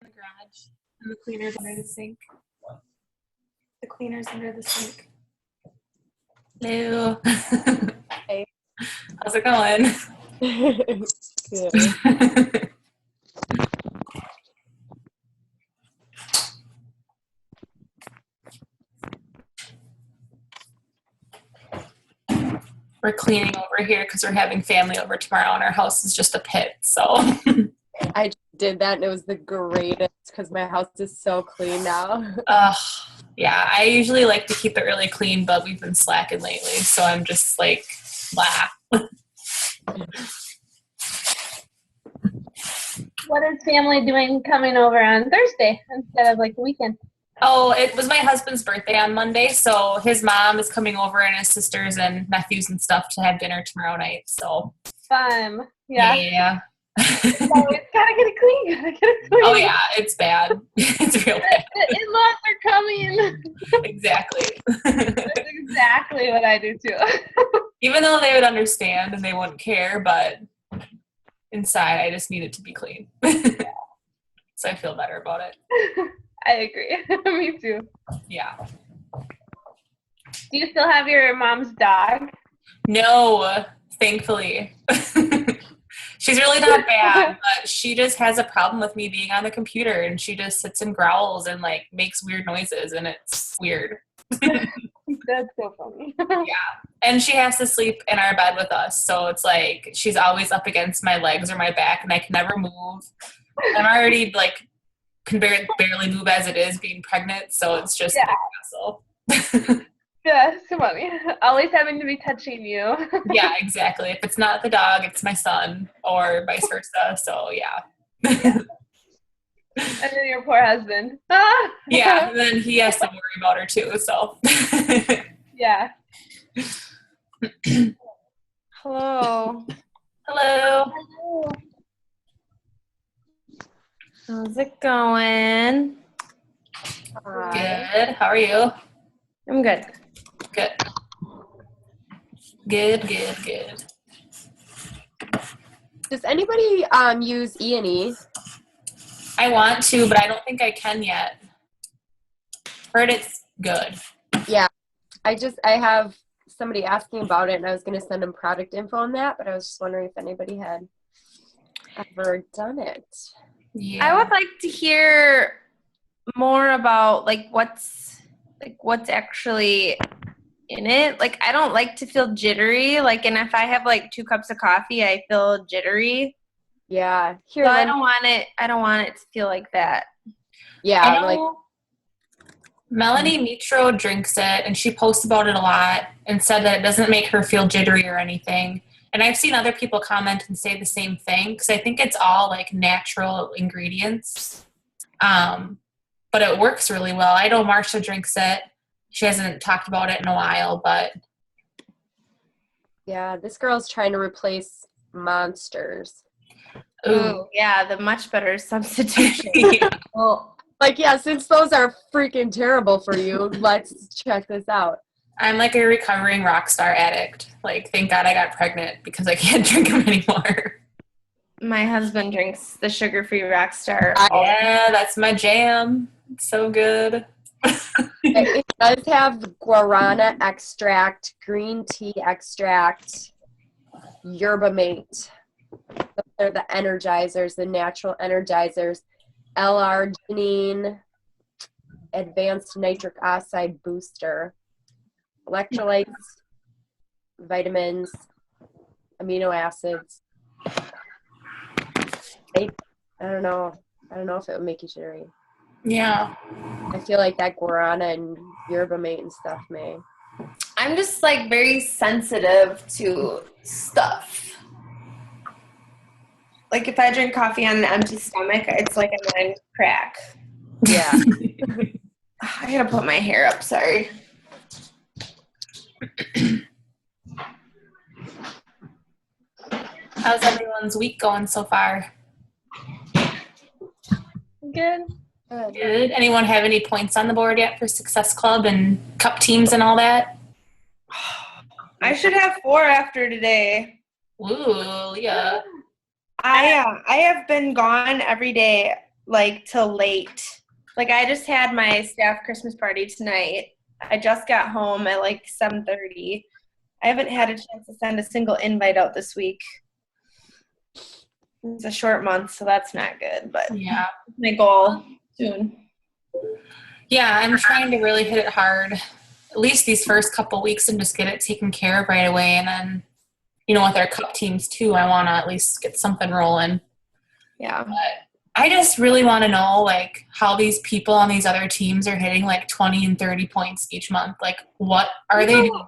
the garage, and the cleaner's under the sink. The cleaner's under the sink. Hello. Hey. How's it going? Good. We're cleaning over here because we're having family over tomorrow, and our house is just a pit. So I did that, and it was the greatest because my house is so clean now. yeah, I usually like to keep it really clean, but we've been slacking lately, so I'm just like, blah. What is family doing coming over on Thursday instead of like the weekend? Oh, it was my husband's birthday on Monday, so his mom is coming over and his sisters and nephews and stuff to have dinner tomorrow night. So Fun. Yeah. Yeah. It's always gotta get it clean. Gotta get it clean. Oh yeah, it's bad. It's real bad. The in-laws are coming. Exactly. That's exactly what I do too. Even though they would understand and they wouldn't care, but inside I just need it to be clean. So I feel better about it. I agree. Me too. Yeah. Do you still have your mom's dog? No, thankfully. She's really not bad, but she just has a problem with me being on the computer, and she just sits and growls and like makes weird noises, and it's weird. That's so funny. And she has to sleep in our bed with us, so it's like she's always up against my legs or my back, and I can never move. I'm already like can barely move as it is being pregnant, so it's just a hassle. Yeah, it's so funny. Always having to be touching you. Yeah, exactly. If it's not the dog, it's my son, or vice versa. So yeah. And then your poor husband. Ah! Yeah, and then he has to worry about her too. So Yeah. Hello. Hello. How's it going? Good. How are you? I'm good. Good. Good. Does anybody use E&E? I want to, but I don't think I can yet. Heard it's good. Yeah. I have somebody asking about it, and I was going to send them product info on that, but I was just wondering if anybody had ever done it. Yeah. I would like to hear more about like what's actually in it. Like I don't like to feel jittery. Like, and if I have like 2 cups of coffee, I feel jittery. Yeah. So I don't want it to feel like that. Yeah. I know Melanie Mitro drinks it, and she posts about it a lot and said that it doesn't make her feel jittery or anything. And I've seen other people comment and say the same thing, because I think it's all like natural ingredients. But it works really well. I know Marsha drinks it. She hasn't talked about it in a while, but Yeah, this girl's trying to replace Monsters. Ooh, yeah, the much better substitution. Yeah. Well, like, yeah, since those are freaking terrible for you, let's check this out. I'm like a recovering rock star addict. Like, thank God I got pregnant because I can't drink them anymore. My husband drinks the sugar-free Rockstar. Yeah, that's my jam. It's so good. It does have guarana extract, green tea extract, yerba mate. They're the energizers, the natural energizers. L-arginine, advanced nitric oxide booster, electrolytes, vitamins, amino acids. I don't know if it would make you jittery. Yeah. I feel like that guarana and yerba mate and stuff may. I'm just like very sensitive to stuff. Like if I drink coffee on an empty stomach, it's like I'm going to crack. Yeah. I gotta put my hair up, sorry. How's everyone's week going so far? Good. Good. Anyone have any points on the board yet for Success Club and cup teams and all that? I should have 4 after today. Ooh, yeah. I have been gone every day like till late. Like I just had my staff Christmas party tonight. I just got home at like 7:30. I haven't had a chance to send a single invite out this week. It's a short month, so that's not good, but Yeah. my goal soon. Yeah, I'm trying to really hit it hard, at least these first couple weeks, and just get it taken care of right away. And then, with our cup teams too, I want to at least get something rolling. Yeah. But I just really want to know, like, how these people on these other teams are hitting like 20 and 30 points each month. Like, what are they doing?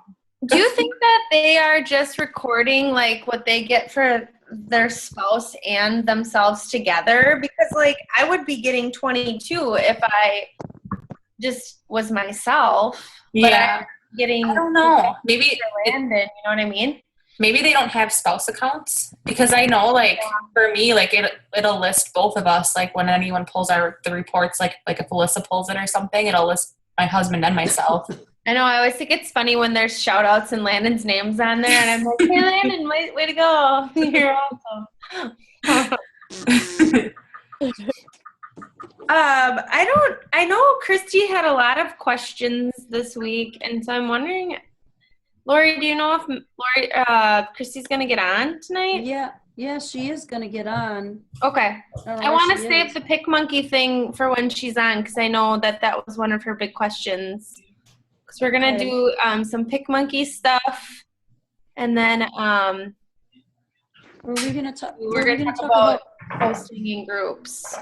Do you think that they are just recording like what they get for their spouse and themselves together? Because like I would be getting 22 if I just was myself. But Yeah. I'm getting I don't know. Maybe Landon, you know what I mean? maybe they don't have spouse accounts, because I know, like, for me, like it'll list both of us. Like when anyone pulls the reports, like if Alyssa pulls it or something, it'll list my husband and myself. I know. I always think it's funny when there's shout outs and Landon's name's on there, and I'm like, hey, Landon, way to go. You're awesome. I know Christy had a lot of questions this week, and so I'm wondering, Lori, do you know if Christy's going to get on tonight? Yeah, she is going to get on. Okay. I I want to save the Pick Monkey thing for when she's on, because I know that was one of her big questions. Because we're going to do some Pick Monkey stuff, and then Were we going to talk? we're going to talk about posting in groups.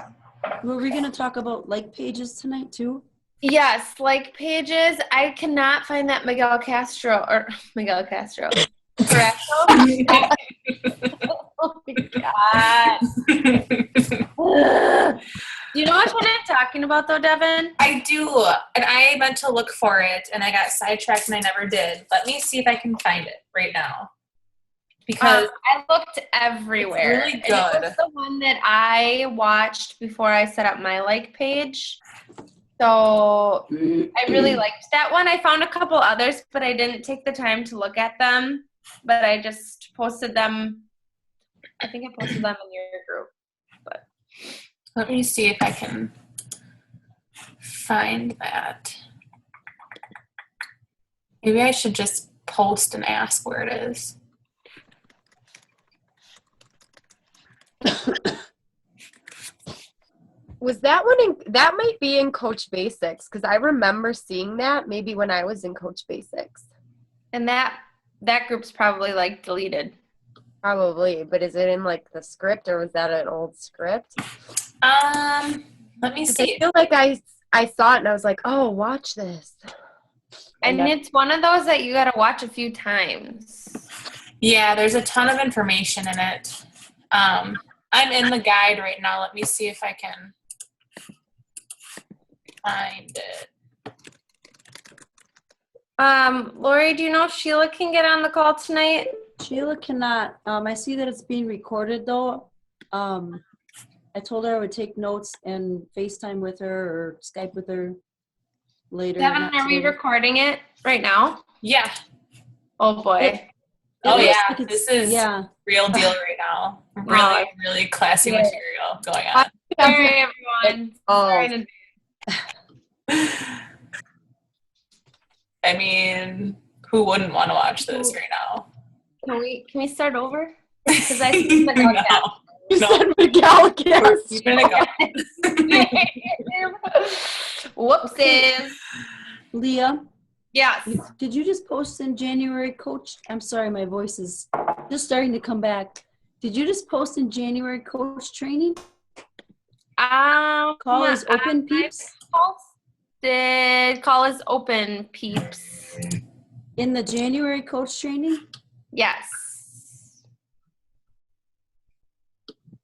Were we going to talk about like pages tonight too? Yes, like pages. I cannot find that Miguel Castro. Carasso? Oh my God. Do you know which one I'm talking about though, Devin? I do, and I meant to look for it, and I got sidetracked, and I never did. Let me see if I can find it right now, because I looked everywhere. It's really And it good. was the one that I watched before I set up my like page. So I really liked that one. I found a couple others, but I didn't take the time to look at them. But I just posted them. I think I posted them in your group. But let me see if I can find that. Maybe I should just post and ask where it is. Was that one that might be in Coach Basics, because I remember seeing that maybe when I was in Coach Basics. and that group's probably like deleted. Probably, but is it in like the script, or was that an old script? Let me 'Cause see. I feel like I saw it and I was like, oh, watch this. And it's one of those that you got to watch a few times. Yeah, there's a ton of information in it. I'm in the guide right now. Let me see if I can find it. Lori, do you know if Sheila can get on the call tonight? Sheila cannot. I see that it's being recorded though. I told her I would take notes and FaceTime with her or Skype with her later. Devin, not are we today. recording it right now? Yeah. Oh boy. Oh It looks yeah. like it's- This is yeah. real deal right now. Really, Wow. really classy Yeah. material going on. Sorry, everyone. Oh. Sorry in I mean, who wouldn't want to watch this right now? Can we start over? Because I see the No. You No. said Miguel We're Castro. keeping it going. Whoopsies. Leah, Yes. did you just post in January coach? I'm sorry, my voice is just starting to come back. Did you just post in January coach training? Call is open, peeps. Call is open, peeps. In the January coach training? Yes.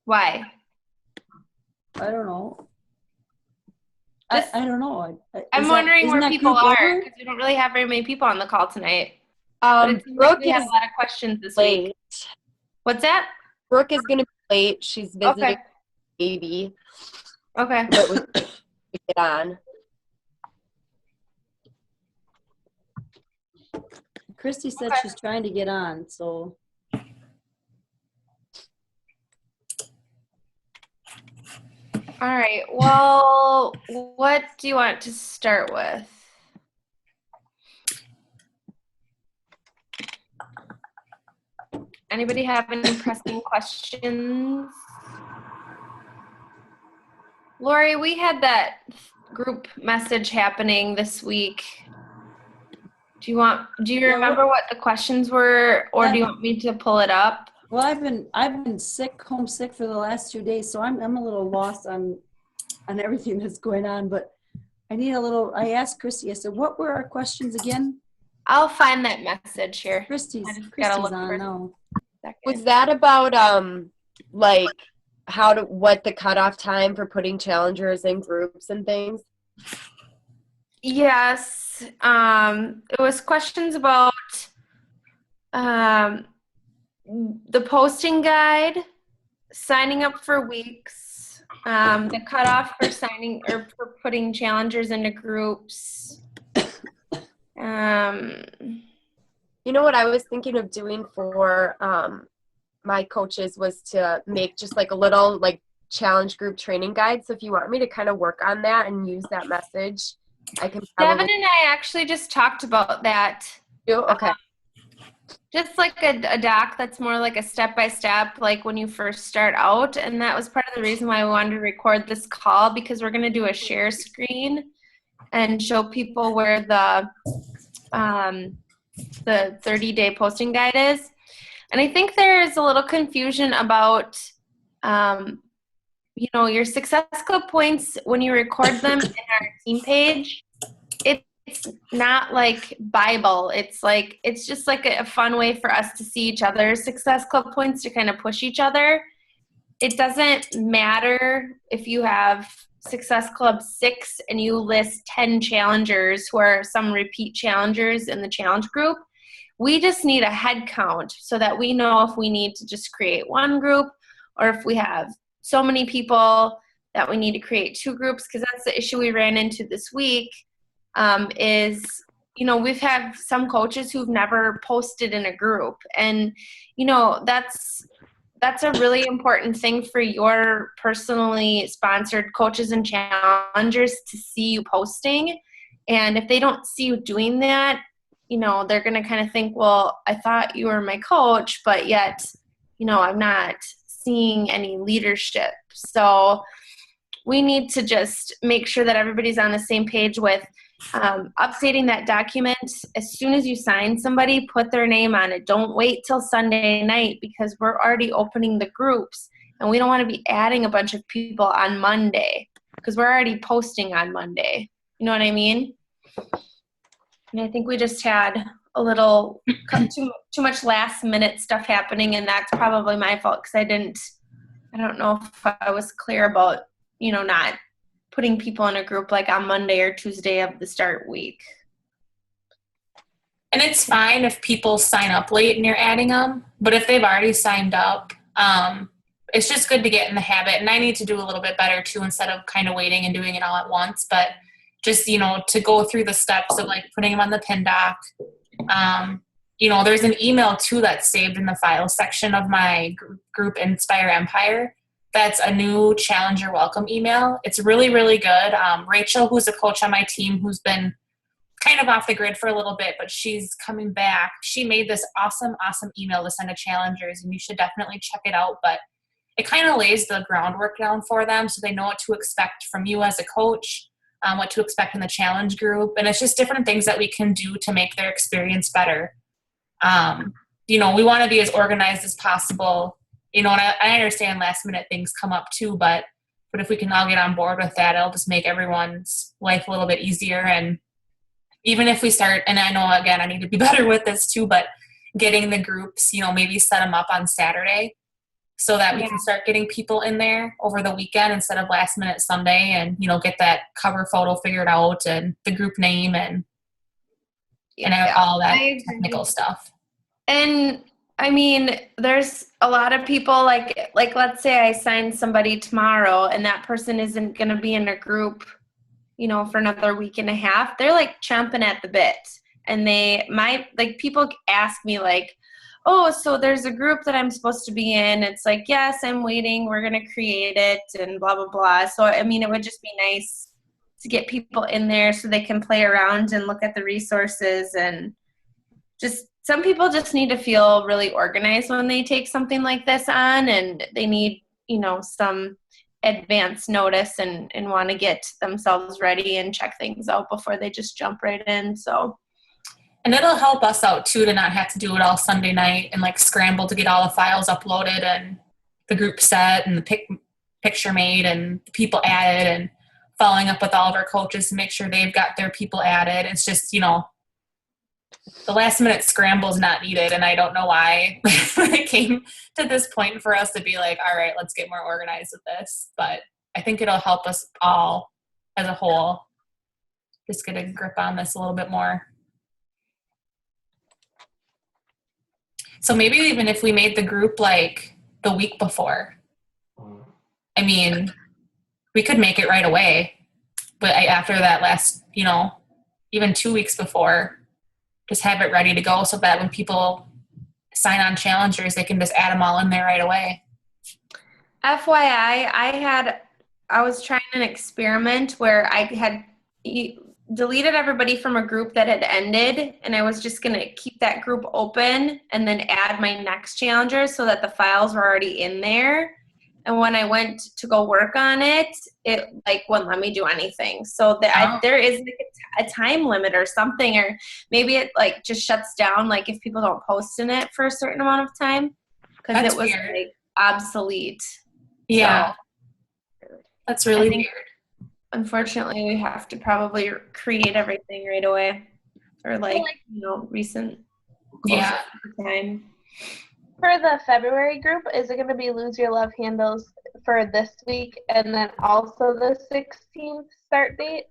Why? I don't know. Just- I don't know. I'm Is wondering isn't where that people group are over? because we don't really have very many people on the call tonight. But it seems like Brooke we had is a lot of questions this week. late. What's that? Brooke is going to be late. She's visiting Okay. baby. Okay. But we can get on. Christy said Okay. she's trying to get on, so All right. Well, what do you want to start with? Anybody have any pressing questions? Lori, we had that group message happening this week. Do you Yeah, remember what the questions were, or do you want me to pull it up? Well, I've been homesick for the last 2 days, so I'm a little lost on everything that's going on. But I asked Christy. I said, "What were our questions again?" I'll find that message here. Christy's I just gotta look on for now. a second. Was that about like what the cutoff time for putting challengers in groups and things? Yes. It was questions about the posting guide, signing up for weeks, the cutoff for signing or for putting challengers into groups. You know what I was thinking of doing for my coaches was to make just like a little like challenge group training guide. So if you want me to kind of work on that and use that message, I can Devin probably and I actually just talked about that. do. Okay. Just like a doc that's more like a step-by-step, like when you first start out. And that was part of the reason why I wanted to record this call, because we're going to do a share screen and show people where the 30-day posting guide is. And I think there is a little confusion about, your Success Club points when you record them in our team page. It's not like Bible. It's just like a fun way for us to see each other's Success Club points to kind of push each other. It doesn't matter if you have Success Club 6 and you list 10 challengers who are some repeat challengers in the challenge group. We just need a head count so that we know if we need to just create one group or if we have so many people that we need to create two groups, because that's the issue we ran into this week. We've had some coaches who've never posted in a group, and that's a really important thing for your personally sponsored coaches and challengers to see you posting. And if they don't see you doing that, they're going to kind of think, well, I thought you were my coach, but yet, I'm not seeing any leadership. So we need to just make sure that everybody's on the same page with updating that document. As soon as you sign somebody, put their name on it. Don't wait till Sunday night, because we're already opening the groups and we don't want to be adding a bunch of people on Monday because we're already posting on Monday. You know what I mean? And I think we just had a little too much last minute stuff happening, and that's probably my fault because I don't know if I was clear about, not putting people in a group like on Monday or Tuesday of the start week. And it's fine if people sign up late and you're adding them, but if they've already signed up, it's just good to get in the habit. And I need to do a little bit better too, instead of kind of waiting and doing it all at once, but just, to go through the steps of like putting them on the pin doc. There's an email too that's saved in the file section of my group Inspire Empire. That's a new challenger welcome email. It's really, really good. Rachel, who's a coach on my team, who's been kind of off the grid for a little bit, but she's coming back. She made this awesome email to send to challengers, and you should definitely check it out. But it kind of lays the groundwork down for them so they know what to expect from you as a coach, what to expect in the challenge group. And it's just different things that we can do to make their experience better. We want to be as organized as possible. And I understand last minute things come up too, but if we can all get on board with that, it'll just make everyone's life a little bit easier. And even if we start, and I know, again, I need to be better with this too, but getting the groups, maybe set them up on Saturday so that we can start getting people in there over the weekend instead of last minute Sunday, and, get that cover photo figured out and the group name and all that technical stuff. And I mean, there's a lot of people like let's say I sign somebody tomorrow and that person isn't going to be in a group, for another week and a half. They're like chomping at the bit. And people ask me like, oh, so there's a group that I'm supposed to be in. It's like, yes, I'm waiting. We're going to create it and blah, blah, blah. So, I mean, it would just be nice to get people in there so they can play around and look at the resources. And just some people just need to feel really organized when they take something like this on, and they need, some advance notice and want to get themselves ready and check things out before they just jump right in. So, and it'll help us out too to not have to do it all Sunday night and like scramble to get all the files uploaded and the group set and the picture made and the people added, and following up with all of our coaches to make sure they've got their people added. It's just, the last minute scramble is not needed, and I don't know why it came to this point for us to be like, all right, let's get more organized with this. But I think it'll help us all as a whole just get a grip on this a little bit more. So maybe even if we made the group like the week before, I mean, we could make it right away, but after that last, even 2 weeks before, just have it ready to go so that when people sign on challengers, they can just add them all in there right away. FYI, I was trying an experiment where I had deleted everybody from a group that had ended, and I was just going to keep that group open and then add my next challenger so that the files were already in there. And when I went to go work on it, it like wouldn't let me do anything. So there is like a time limit or something, or maybe it like just shuts down like if people don't post in it for a certain amount of time, because it was weird. like obsolete. Yeah, So, that's really I think, weird. unfortunately, we have to probably create everything right away, or recent. Yeah. Time. For the February group, is it going to be Lose Your Love handles for this week and then also the 16th start date?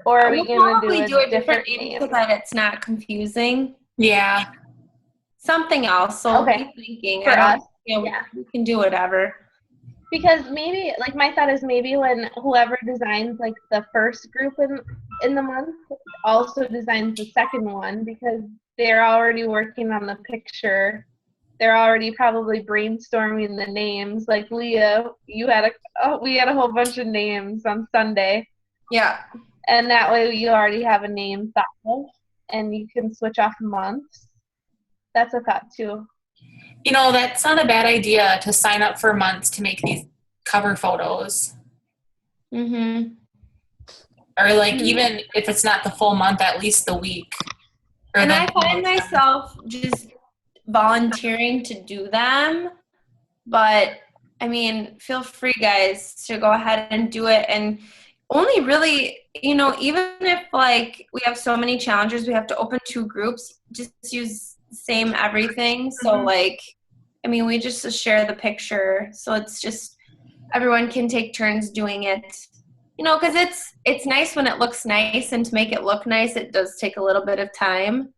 Or are we We'll going to probably do a different different name name? so that it's not confusing. Yeah. Something else. So Okay. keep thinking. For us, yeah. We can do whatever. Because maybe, like, my thought is maybe when whoever designs like the first group in the month also designs the second one, because they're already working on the picture. They're already probably brainstorming the names. Like Leah, we had a whole bunch of names on Sunday, Yeah. and that way you already have a name thought of, and you can switch off months. That's a thought too. That's not a bad idea to sign up for months to make these cover photos. Mm-hmm. Or like even if it's not the full month, at least the week. And I find myself just volunteering to do them, but I mean, feel free, guys, to go ahead and do it. And only really, even if like we have so many challenges, we have to open 2 groups, just use same everything. So like, I mean, we just share the picture, so it's just everyone can take turns doing it, because it's nice when it looks nice, and to make it look nice, it does take a little bit of time.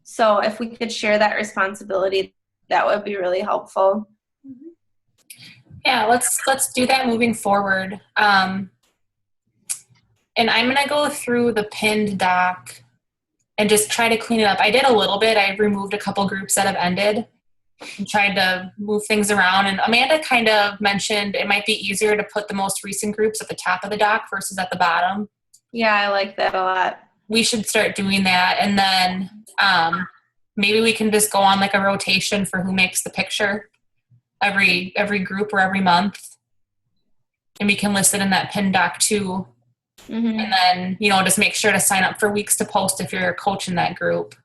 So if we could share that responsibility, that would be really helpful. Yeah, let's do that moving forward. And I'm going to go through the pinned doc and just try to clean it up. I did a little bit. I removed a couple groups that have ended and tried to move things around. And Amanda kind of mentioned it might be easier to put the most recent groups at the top of the doc versus at the bottom. Yeah, I like that a lot. We should start doing that. And then maybe we can just go on like a rotation for who makes the picture every group or every month. And we can list it in that pin doc too. Mm-hmm. And then, just make sure to sign up for weeks to post if you're a coach in that group.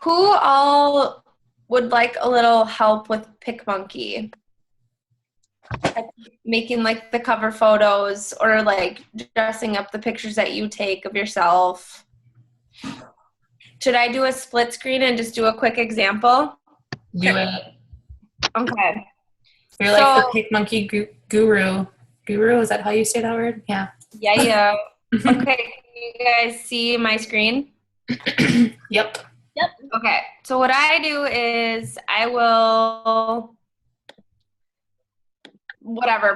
Who all would like a little help with PicMonkey? Making like the cover photos, or like dressing up the pictures that you take of yourself. Should I do a split screen and just do a quick example? Do it. Okay. You're like the PicMonkey guru. Guru, is that how you say that word? Yeah. Yeah. Okay, can you guys see my screen? Yep. Okay, so what I do is I will,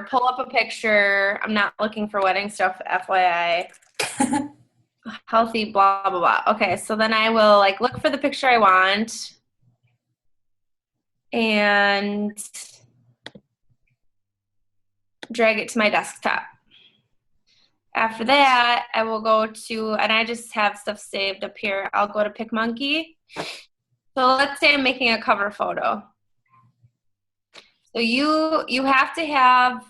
pull up a picture. I'm not looking for wedding stuff, FYI. healthy, blah, blah, blah. Okay, so then I will like look for the picture I want and drag it to my desktop. After that, I will go to, and I just have stuff saved up here. I'll go to PicMonkey. So let's say I'm making a cover photo. So you have to have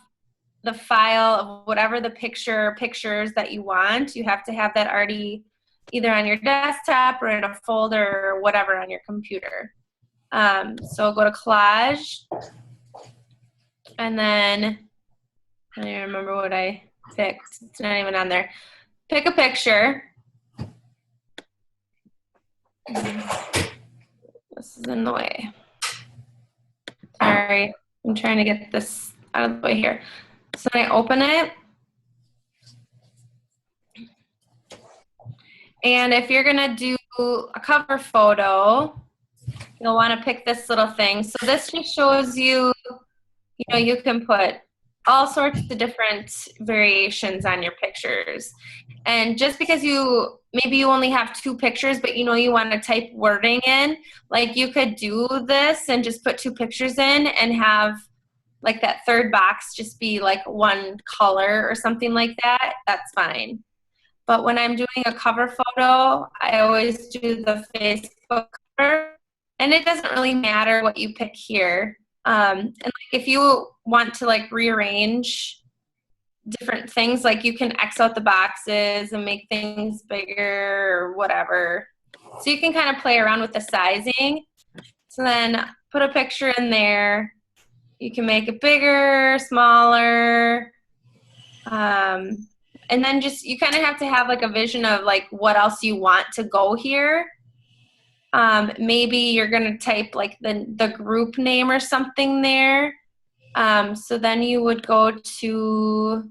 the file of whatever the pictures that you want. You have to have that already either on your desktop or in a folder or whatever on your computer. So go to collage, and then I don't even remember what I picked. It's not even on there. Pick a picture. This is in the way. Sorry, I'm trying to get this out of the way here. So I open it. And if you're gonna do a cover photo, you'll wanna pick this little thing. So this just shows you, you know, you can put all sorts of different variations on your pictures. And just because maybe you only have 2 pictures, but you know you want to type wording in, like you could do this and just put 2 pictures in and have like that third box just be like one color or something like that. That's fine. But when I'm doing a cover photo, I always do the Facebook cover, and it doesn't really matter what you pick here. And like if you want to like rearrange different things, like you can X out the boxes and make things bigger or whatever. So you can kind of play around with the sizing. So then put a picture in there. You can make it bigger, smaller. And then just, you kind of have to have like a vision of like what else you want to go here. Maybe you're going to type like the group name or something there. So then you would go to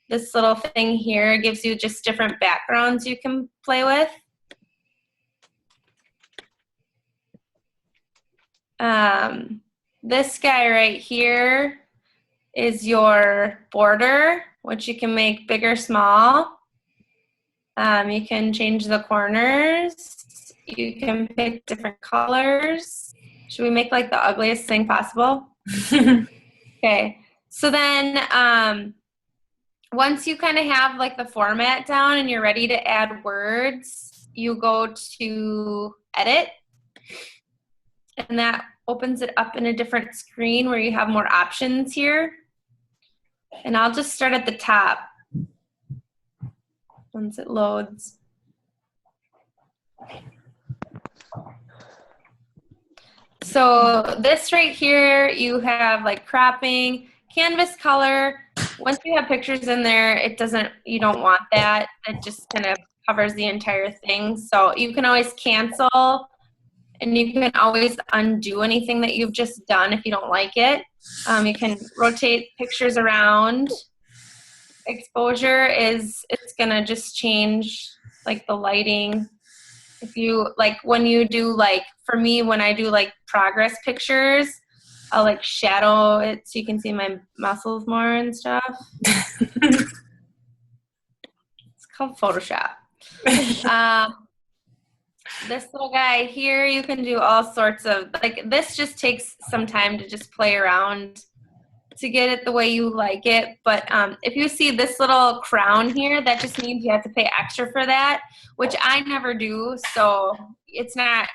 this little thing here. It gives you just different backgrounds you can play with. This guy right here is your border, which you can make big or small. You can change the corners. You can pick different colors. Should we make like the ugliest thing possible? Okay. So then once you kind of have like the format down and you're ready to add words, you go to edit. And that opens it up in a different screen where you have more options here. And I'll just start at the top once it loads. So this right here, you have like cropping, canvas color. Once you have pictures in there, you don't want that. It just kind of covers the entire thing. So you can always cancel, and you can always undo anything that you've just done if you don't like it. You can rotate pictures around. Exposure it's gonna just change like the lighting. If you like, when you do like, for me, when I do like progress pictures, I'll like shadow it so you can see my muscles more and stuff. It's called Photoshop. This little guy here, you can do all sorts of, like, this just takes some time to just play around to get it the way you like it. But if you see this little crown here, that just means you have to pay extra for that, which I never do. So it's not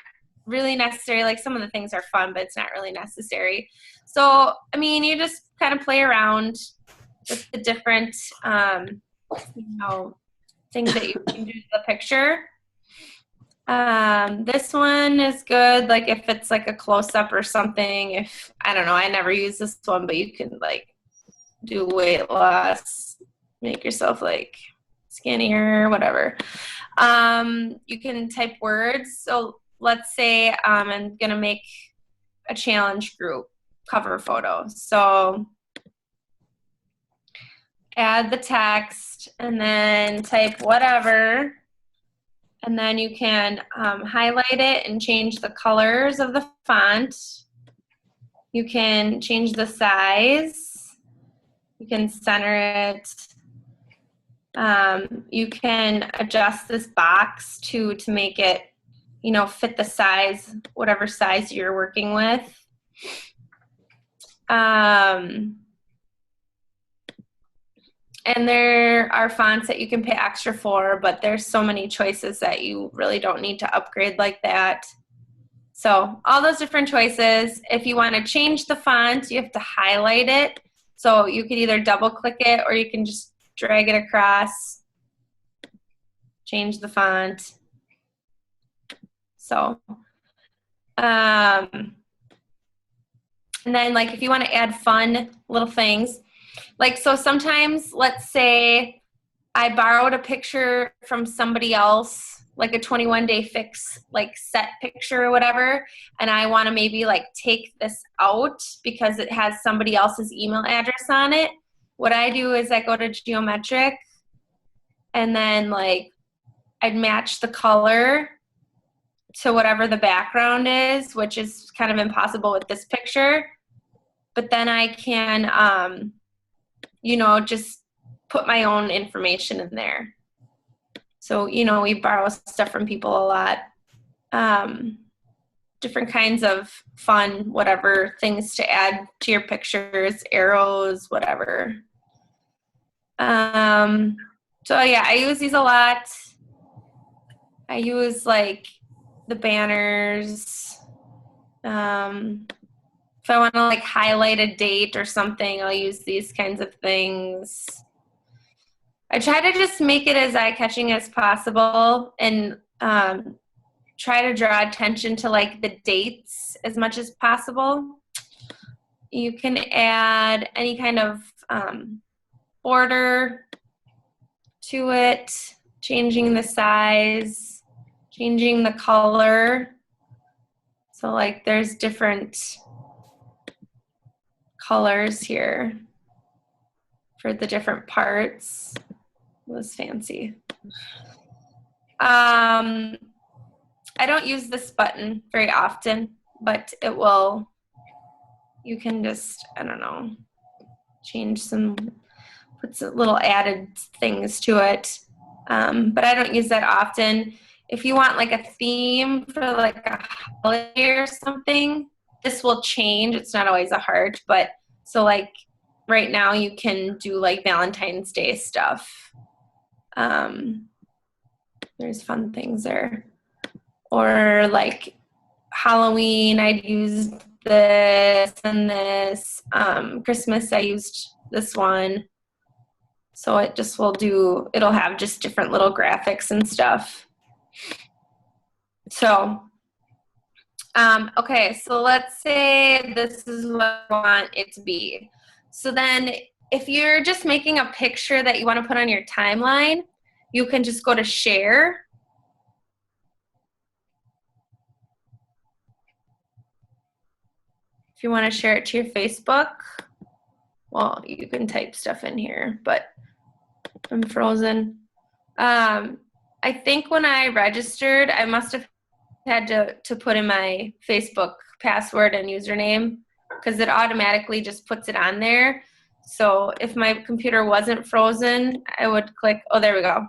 really necessary. Like, some of the things are fun, but it's not really necessary. So, I mean, you just kind of play around with the different, things that you can do to the picture. This one is good, like if it's like a close-up or something. If, I don't know, I never use this one, but you can like do weight loss, make yourself like skinnier, whatever. You can type words. So let's say I'm gonna make a challenge group cover photo. So add the text and then type whatever. And then you can highlight it and change the colors of the font. You can change the size. You can center it. You can adjust this box to make it, fit the size, whatever size you're working with. And there are fonts that you can pay extra for, but there's so many choices that you really don't need to upgrade like that. So all those different choices. If you want to change the font, you have to highlight it. So you could either double click it or you can just drag it across, change the font. So, and then like if you want to add fun little things, like, so sometimes, let's say I borrowed a picture from somebody else, like a 21-day fix, like set picture or whatever, and I want to maybe like take this out because it has somebody else's email address on it. What I do is I go to Geometric, and then like I'd match the color to whatever the background is, which is kind of impossible with this picture. But then I can, just put my own information in there. So, we borrow stuff from people a lot. Different kinds of fun, whatever, things to add to your pictures, arrows, whatever. So yeah, I use these a lot. I use like the banners. If I want to like highlight a date or something, I'll use these kinds of things. I try to just make it as eye-catching as possible and try to draw attention to like the dates as much as possible. You can add any kind of border to it, changing the size, changing the color. So like there's different colors here for the different parts. It was fancy. I don't use this button very often, but it will, you can just, I don't know, change some, put some little added things to it. But I don't use that often. If you want like a theme for like a holiday or something, this will change. It's not always a heart, but so like right now you can do like Valentine's Day stuff. There's fun things there. Or like Halloween, I'd use this and this. Christmas, I used this one. So it just will do, it'll have just different little graphics and stuff. So, okay, so let's say this is what I want it to be. So then if you're just making a picture that you want to put on your timeline, you can just go to share. If you want to share it to your Facebook, well, you can type stuff in here, but I'm frozen. I think when I registered, I must have had to put in my Facebook password and username because it automatically just puts it on there. So if my computer wasn't frozen, I would click, oh, there we go.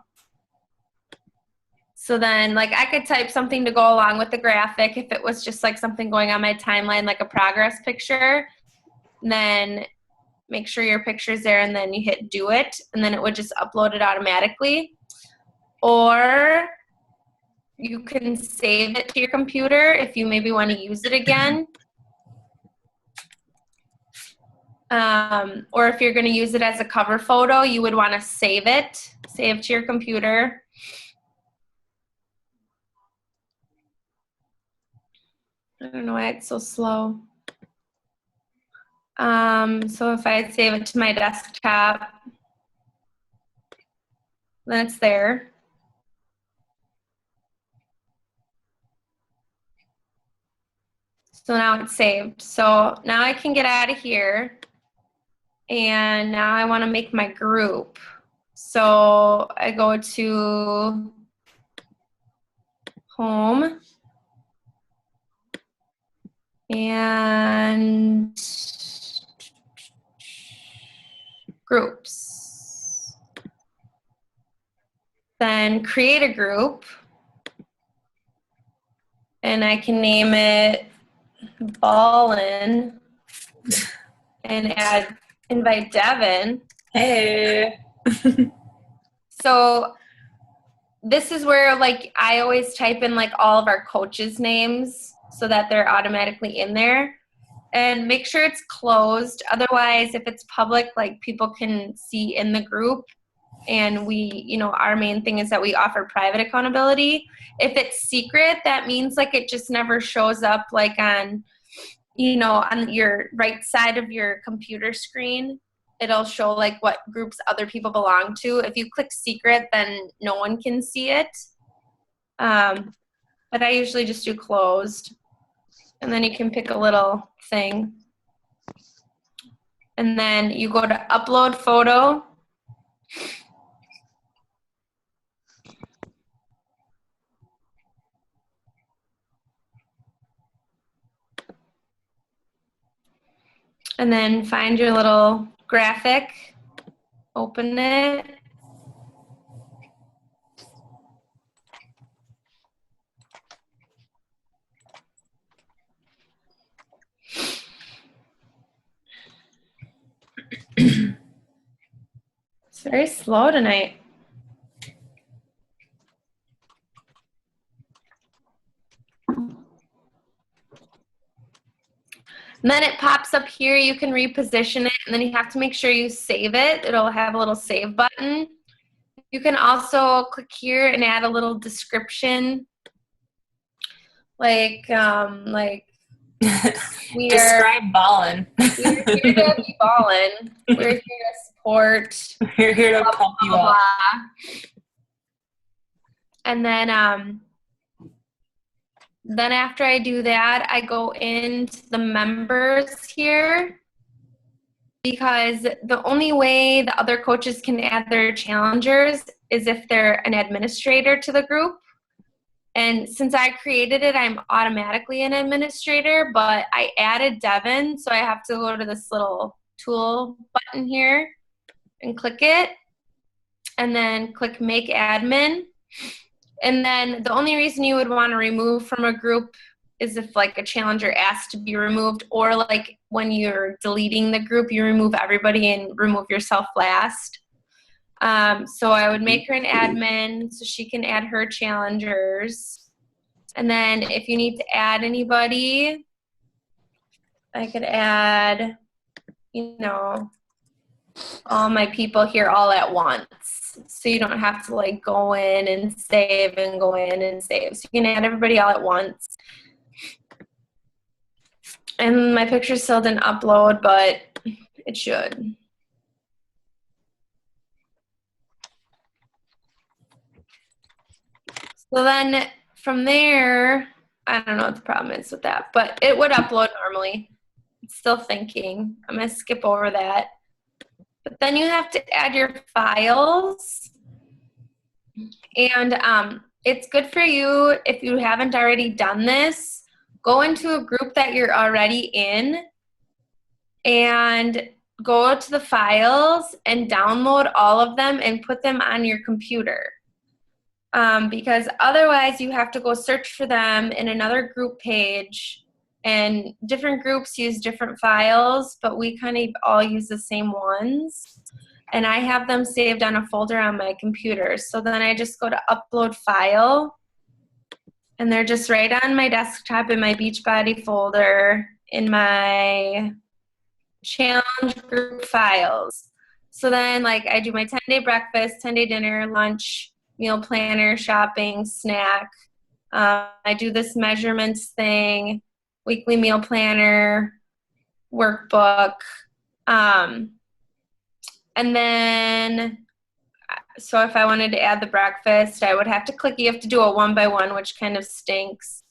So then like I could type something to go along with the graphic if it was just like something going on my timeline, like a progress picture, then make sure your picture's there and then you hit do it and then it would just upload it automatically. Or you can save it to your computer if you maybe want to use it again. Or if you're going to use it as a cover photo, you would want to save to your computer. I don't know why it's so slow. So if I save it to my desktop, then it's there. So now it's saved. So now I can get out of here. And now I want to make my group. So I go to home and groups. then create a group, and I can name it Ballin and invite Devin. Hey. So this is where like I always type in like all of our coaches' names so that they're automatically in there. And make sure it's closed. Otherwise, if it's public, like people can see in the group. And we, you know, our main thing is that we offer private accountability. If it's secret, that means like it just never shows up like on, you know, on your right side of your computer screen. It'll show like what groups other people belong to. If you click secret, then no one can see it. But I usually just do closed. And then you can pick a little thing. And then you go to upload photo. And then find your little graphic, open it. It's very slow tonight. And then it pops up here. You can reposition it, and then you have to make sure you save it. It'll have a little save button. You can also click here and add a little description, like we Describe ballin'. we're here to be ballin'. We're here to support. We're here to pump you up. And then after I do that, I go into the members here, because the only way the other coaches can add their challengers is if they're an administrator to the group. And since I created it, I'm automatically an administrator, but I added Devin, so I have to go to this little tool button here and click it, and then click make admin. And then the only reason you would want to remove from a group is if like a challenger asks to be removed, or like when you're deleting the group, you remove everybody and remove yourself last. So I would make her an admin so she can add her challengers. And then if you need to add anybody, I could add, you know, all my people here all at once. So you don't have to like go in and save and go in and save. So you can add everybody all at once. And my picture still didn't upload, but it should. So then from there, I don't know what the problem is with that, but it would upload normally. It's still thinking. I'm going to skip over that. But then you have to add your files. And it's good for you if you haven't already done this. Go into a group that you're already in and go to the files and download all of them and put them on your computer. Because otherwise you have to go search for them in another group page, and different groups use different files, but we kind of all use the same ones. And I have them saved on a folder on my computer. So then I just go to upload file, and they're just right on my desktop in my Beachbody folder in my challenge group files. So then like I do my 10-day breakfast, 10-day dinner, lunch, meal planner, shopping, snack. I do this measurements thing, weekly meal planner, workbook. And then, so if I wanted to add the breakfast, I would have to click, you have to do a 1-by-1, which kind of stinks.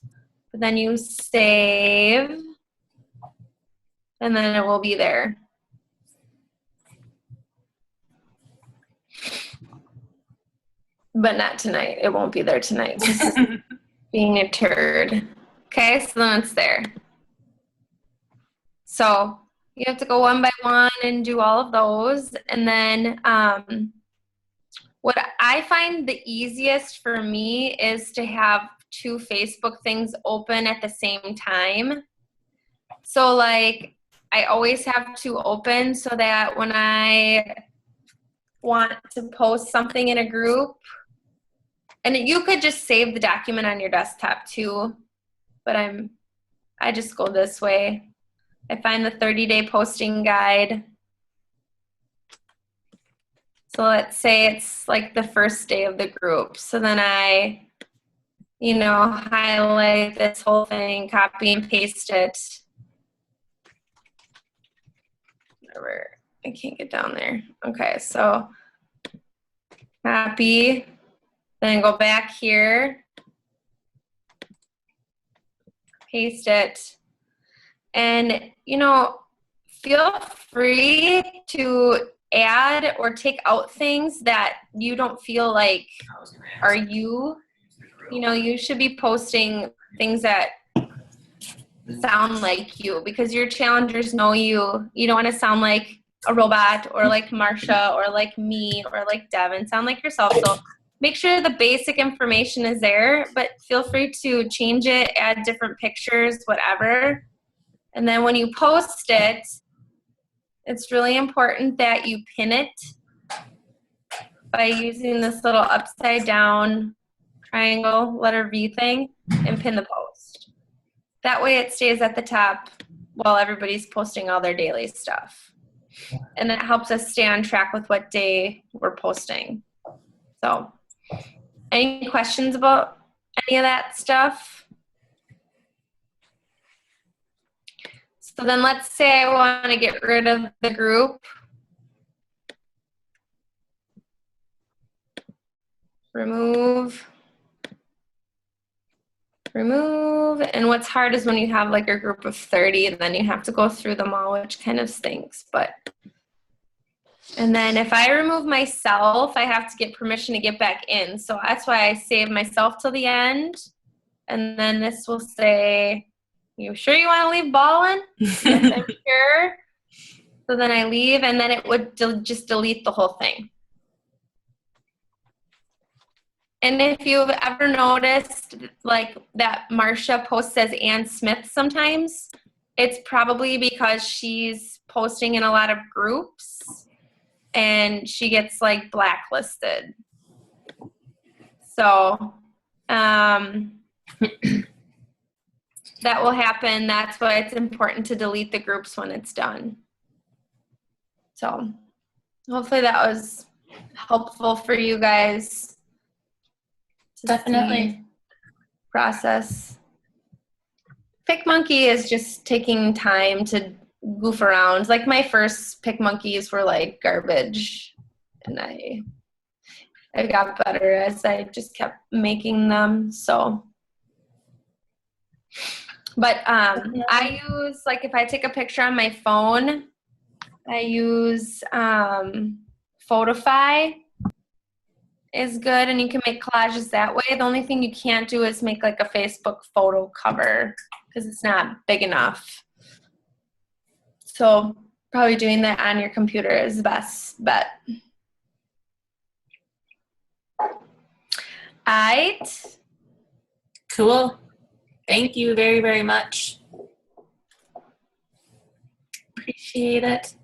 But then you save, and then it will be there. But not tonight. It won't be there tonight. This is being a turd. Okay, so then it's there. So you have to go 1-by-1 and do all of those. And then What I find the easiest for me is to have 2 Facebook things open at the same time. So like I always have 2 open so that when I want to post something in a group, and you could just save the document on your desktop too, but I just go this way. I find the 30-day posting guide. So let's say it's like the first day of the group. So then I, highlight this whole thing, copy and paste it. Whatever. I can't get down there. Okay, so copy, then go back here, paste it, and feel free to add or take out things that you don't feel like are you. You should be posting things that sound like you, because your challengers know you. You don't want to sound like a robot or like Marsha or like me or like Devin. Sound like yourself. So make sure the basic information is there, but feel free to change it, add different pictures, whatever. And then when you post it, it's really important that you pin it by using this little upside down triangle letter V thing and pin the post. That way it stays at the top while everybody's posting all their daily stuff. And that helps us stay on track with what day we're posting. So, any questions about any of that stuff? So then let's say I want to get rid of the group. Remove. And what's hard is when you have like a group of 30 and then you have to go through them all, which kind of stinks. And then if I remove myself, I have to get permission to get back in. So that's why I save myself till the end. And then this will say, you sure you want to leave Ballin? Yes, I'm sure. So then I leave, and then it would just delete the whole thing. And if you've ever noticed like that Marsha posts as Ann Smith sometimes, it's probably because she's posting in a lot of groups and she gets like blacklisted. So that will happen. That's why it's important to delete the groups when it's done. So hopefully that was helpful for you guys. Definitely. Process. PicMonkey is just taking time to goof around. Like my first PicMonkeys were like garbage, and I got better as I just kept making them. So, but I use, like, if I take a picture on my phone, I use Photify is good, and you can make collages that way. The only thing you can't do is make like a Facebook photo cover because it's not big enough. So probably doing that on your computer is the best bet. Alright. Cool. Thank you very, very much. Appreciate it.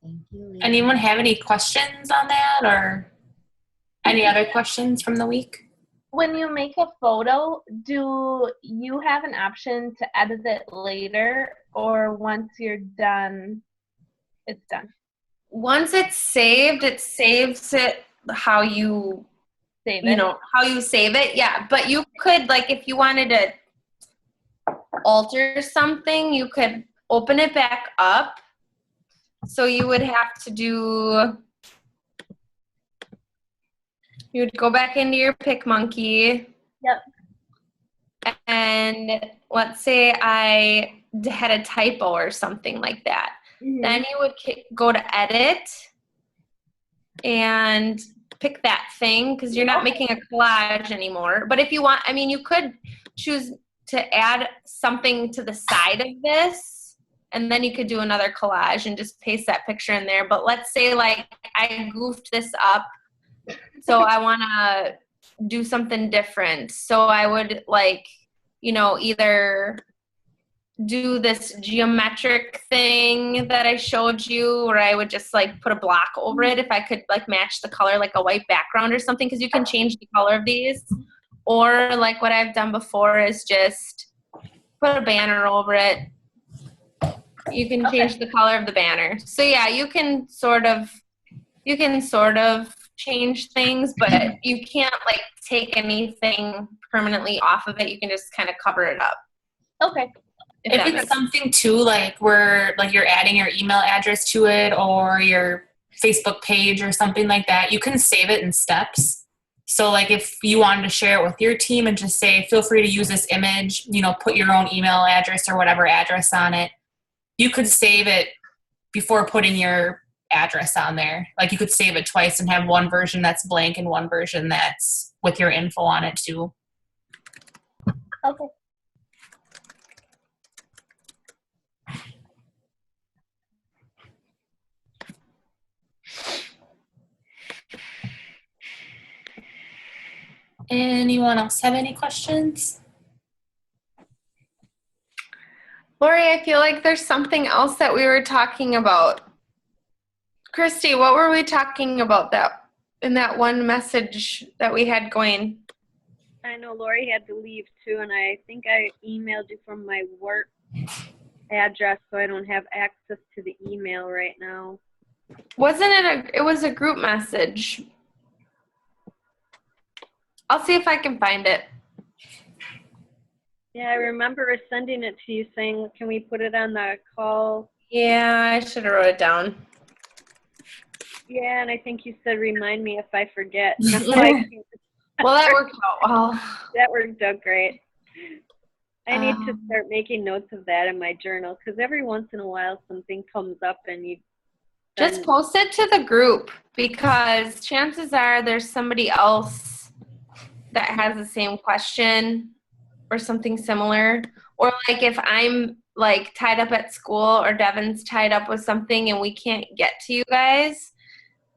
Thank you. Anyone have any questions on that, or any other questions from the week? When you make a photo, do you have an option to edit it later, or once you're done, it's done? Once it's saved, it saves it how you Save it. how you save it. Yeah, but you could, like, if you wanted to alter something, you could open it back up. So you would have to you would go back into your PicMonkey. Yep. And let's say I had a typo or something like that. Mhm. Then you would go to edit and pick that thing, because you're not making a collage anymore. But if you want, I mean, you could choose to add something to the side of this and then you could do another collage and just paste that picture in there. But let's say like I goofed this up, so I want to do something different. So I would like, you know, either do this geometric thing that I showed you, or I would just like put a block over it if I could like match the color, like a white background or something, because you can change the color of these. Or like what I've done before is just put a banner over it. You can change the color of the banner. So yeah, you can sort of change things, but you can't like take anything permanently off of it. You can just kind of cover it up. Okay. If it's something too, like where like you're adding your email address to it or your Facebook page or something like that, you can save it in steps. So like if you wanted to share it with your team and just say, feel free to use this image, you know, put your own email address or whatever address on it, you could save it before putting your address on there. Like you could save it twice and have one version that's blank and one version that's with your info on it too. Okay. Anyone else have any questions? Lori, I feel like there's something else that we were talking about. Christy, what were we talking about that in that one message that we had going? I know Lori had to leave too, and I think I emailed you from my work address, so I don't have access to the email right now. Wasn't it it was a group message. I'll see if I can find it. Yeah, I remember sending it to you saying, can we put it on the call? Yeah, I should have wrote it down. Yeah, and I think you said remind me if I forget. Well, that worked out well. That worked out great. I need to start making notes of that in my journal, because every once in a while something comes up and you Just post it to the group, because chances are there's somebody else that has the same question or something similar. Or like if I'm like tied up at school or Devin's tied up with something and we can't get to you guys,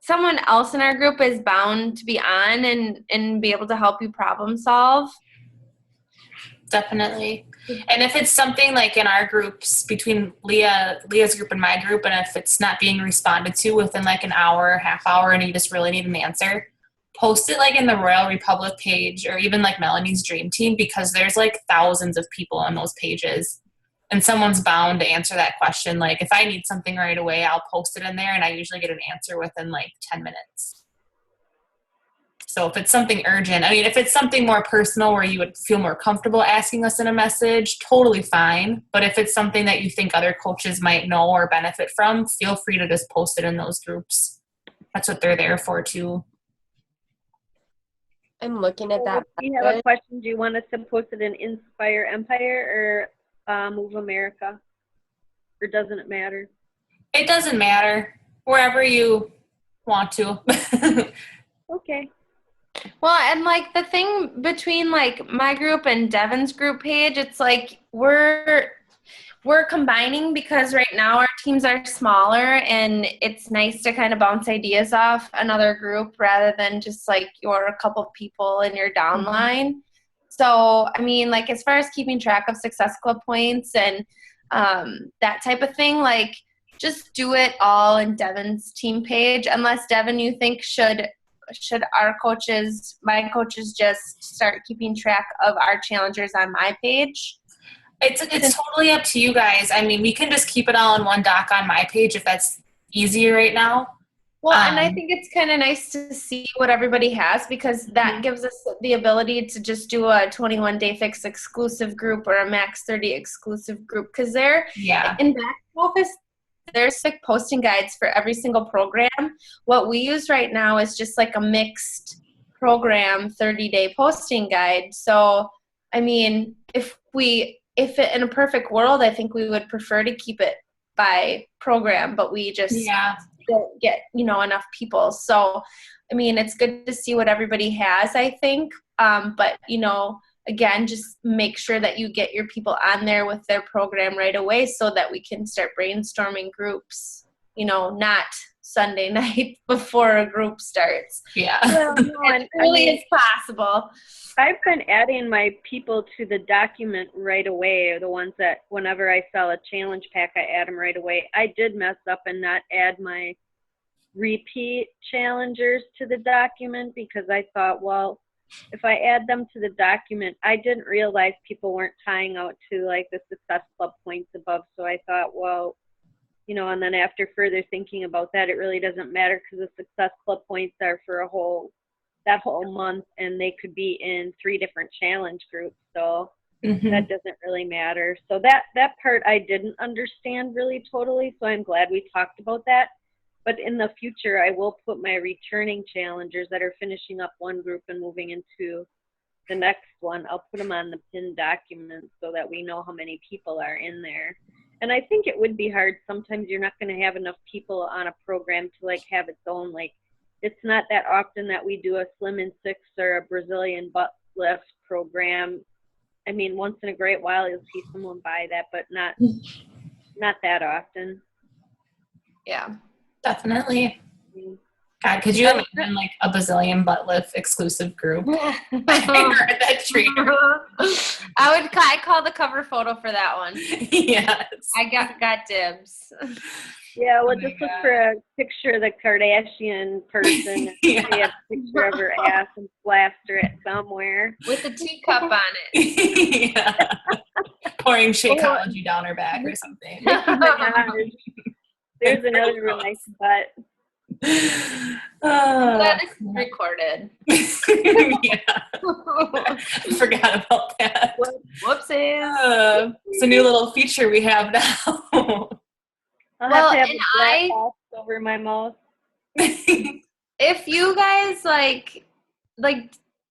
someone else in our group is bound to be on and be able to help you problem solve. Definitely. And if it's something like in our groups between Leah's group and my group, and if it's not being responded to within like an hour, half hour, and you just really need an answer, post it like in the Royal Republic page or even like Melanie's Dream Team, because there's like thousands of people on those pages and someone's bound to answer that question. Like if I need something right away, I'll post it in there and I usually get an answer within like 10 minutes. So if it's something urgent, I mean, if it's something more personal where you would feel more comfortable asking us in a message, totally fine. But if it's something that you think other coaches might know or benefit from, feel free to just post it in those groups. That's what they're there for too. I'm looking at that. If you have a question, do you want us to post it in Inspire Empire or Move America? Or doesn't it matter? It doesn't matter. Wherever you want to. Okay. Well, and like the thing between like my group and Devin's group page, it's like we're combining because right now our teams are smaller and it's nice to kind of bounce ideas off another group rather than just like you're a couple people in your downline. So, I mean, like as far as keeping track of Success Club points and that type of thing, like just do it all in Devin's team page, unless Devin, you think should our coaches, my coaches, just start keeping track of our challengers on my page? It's totally up to you guys. I mean, we can just keep it all in one doc on my page if that's easier right now. Well, and I think it's kind of nice to see what everybody has, because that gives us the ability to just do a 21 Day Fix exclusive group or a Max 30 exclusive group, because they're in back office. There's like posting guides for every single program. What we use right now is just like a mixed program 30-day posting guide. So, I mean, if in a perfect world, I think we would prefer to keep it by program, but we just don't get, enough people. So, I mean, it's good to see what everybody has, I think. But, again, just make sure that you get your people on there with their program right away so that we can start brainstorming groups, not Sunday night before a group starts. Yeah. Well, no, As early as possible. I've been adding my people to the document right away, the ones that whenever I sell a challenge pack, I add them right away. I did mess up and not add my repeat challengers to the document because I thought, well, if I add them to the document, I didn't realize people weren't tying out to like the Success Club points above. So I thought, well, and then after further thinking about that, it really doesn't matter because the Success Club points are for that whole month, and they could be in 3 different challenge groups. So that doesn't really matter. So that part I didn't understand really totally. So I'm glad we talked about that. But in the future, I will put my returning challengers that are finishing up one group and moving into the next one. I'll put them on the pinned document so that we know how many people are in there. And I think it would be hard. Sometimes you're not going to have enough people on a program to like have its own, like, it's not that often that we do a Slim in 6 or a Brazilian butt lift program. I mean, once in a great while you'll see someone buy that, but not that often. Yeah. Definitely. God, could you imagine like a bazillion butt lift exclusive group? That trainer. I call the cover photo for that one. Yes. I got dibs. Yeah, we'll Oh my just look God. for a picture of the Kardashian person and Yeah. see a picture of her ass and plaster it somewhere. With a teacup on it. Yeah. Pouring Shakeology down her back or something. There's another real nice butt. Glad this is recorded. Yeah. Forgot about that. Whoopsies. It's a new little feature we have now. I'll Well, have to have and a black box over my mouth. If you guys like,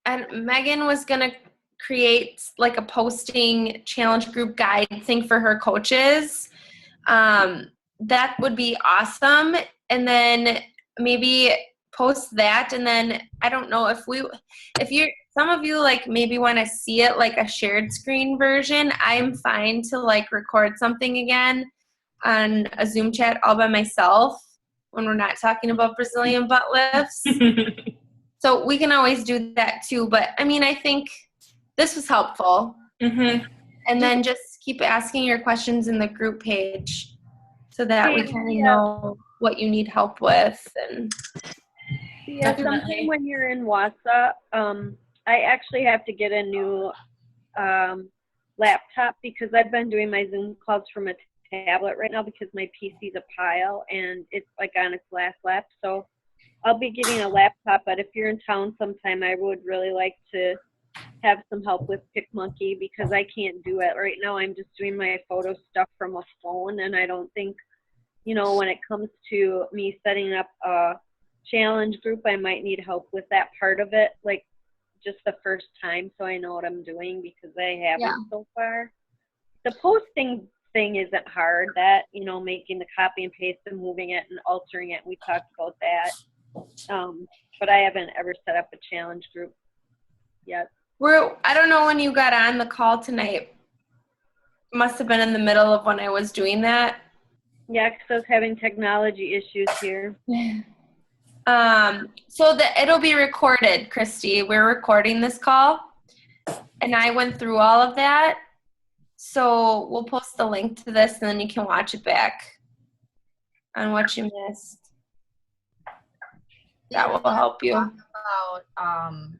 and Megan was gonna create like a posting challenge group guide thing for her coaches. That would be awesome. And then maybe post that. And then I don't know if some of you like maybe want to see it like a shared screen version. I'm fine to like record something again on a Zoom chat all by myself when we're not talking about Brazilian butt lifts. So we can always do that too. But I mean, I think this was helpful. Mm-hmm. And then just keep asking your questions in the group page so that we kind of Yeah. know what you need help with. And Yeah, Definitely. sometime when you're in Wausau, I actually have to get a new laptop because I've been doing my Zoom calls from a tablet right now because my PC's a pile and it's like on its last lap. So I'll be getting a laptop, but if you're in town sometime, I would really like to have some help with PicMonkey because I can't do it right now. I'm just doing my photo stuff from a phone, and I don't think, when it comes to me setting up a challenge group, I might need help with that part of it, like just the first time, so I know what I'm doing because I haven't so far. The posting thing isn't hard. That, making the copy and paste and moving it and altering it, we talked about that. But I haven't ever set up a challenge group yet. I don't know when you got on the call tonight. Must have been in the middle of when I was doing that. Yeah, because I was having technology issues here. So that it'll be recorded, Christy. We're recording this call, and I went through all of that. So we'll post the link to this, and then you can watch it back on what you missed. That will help you. Talk about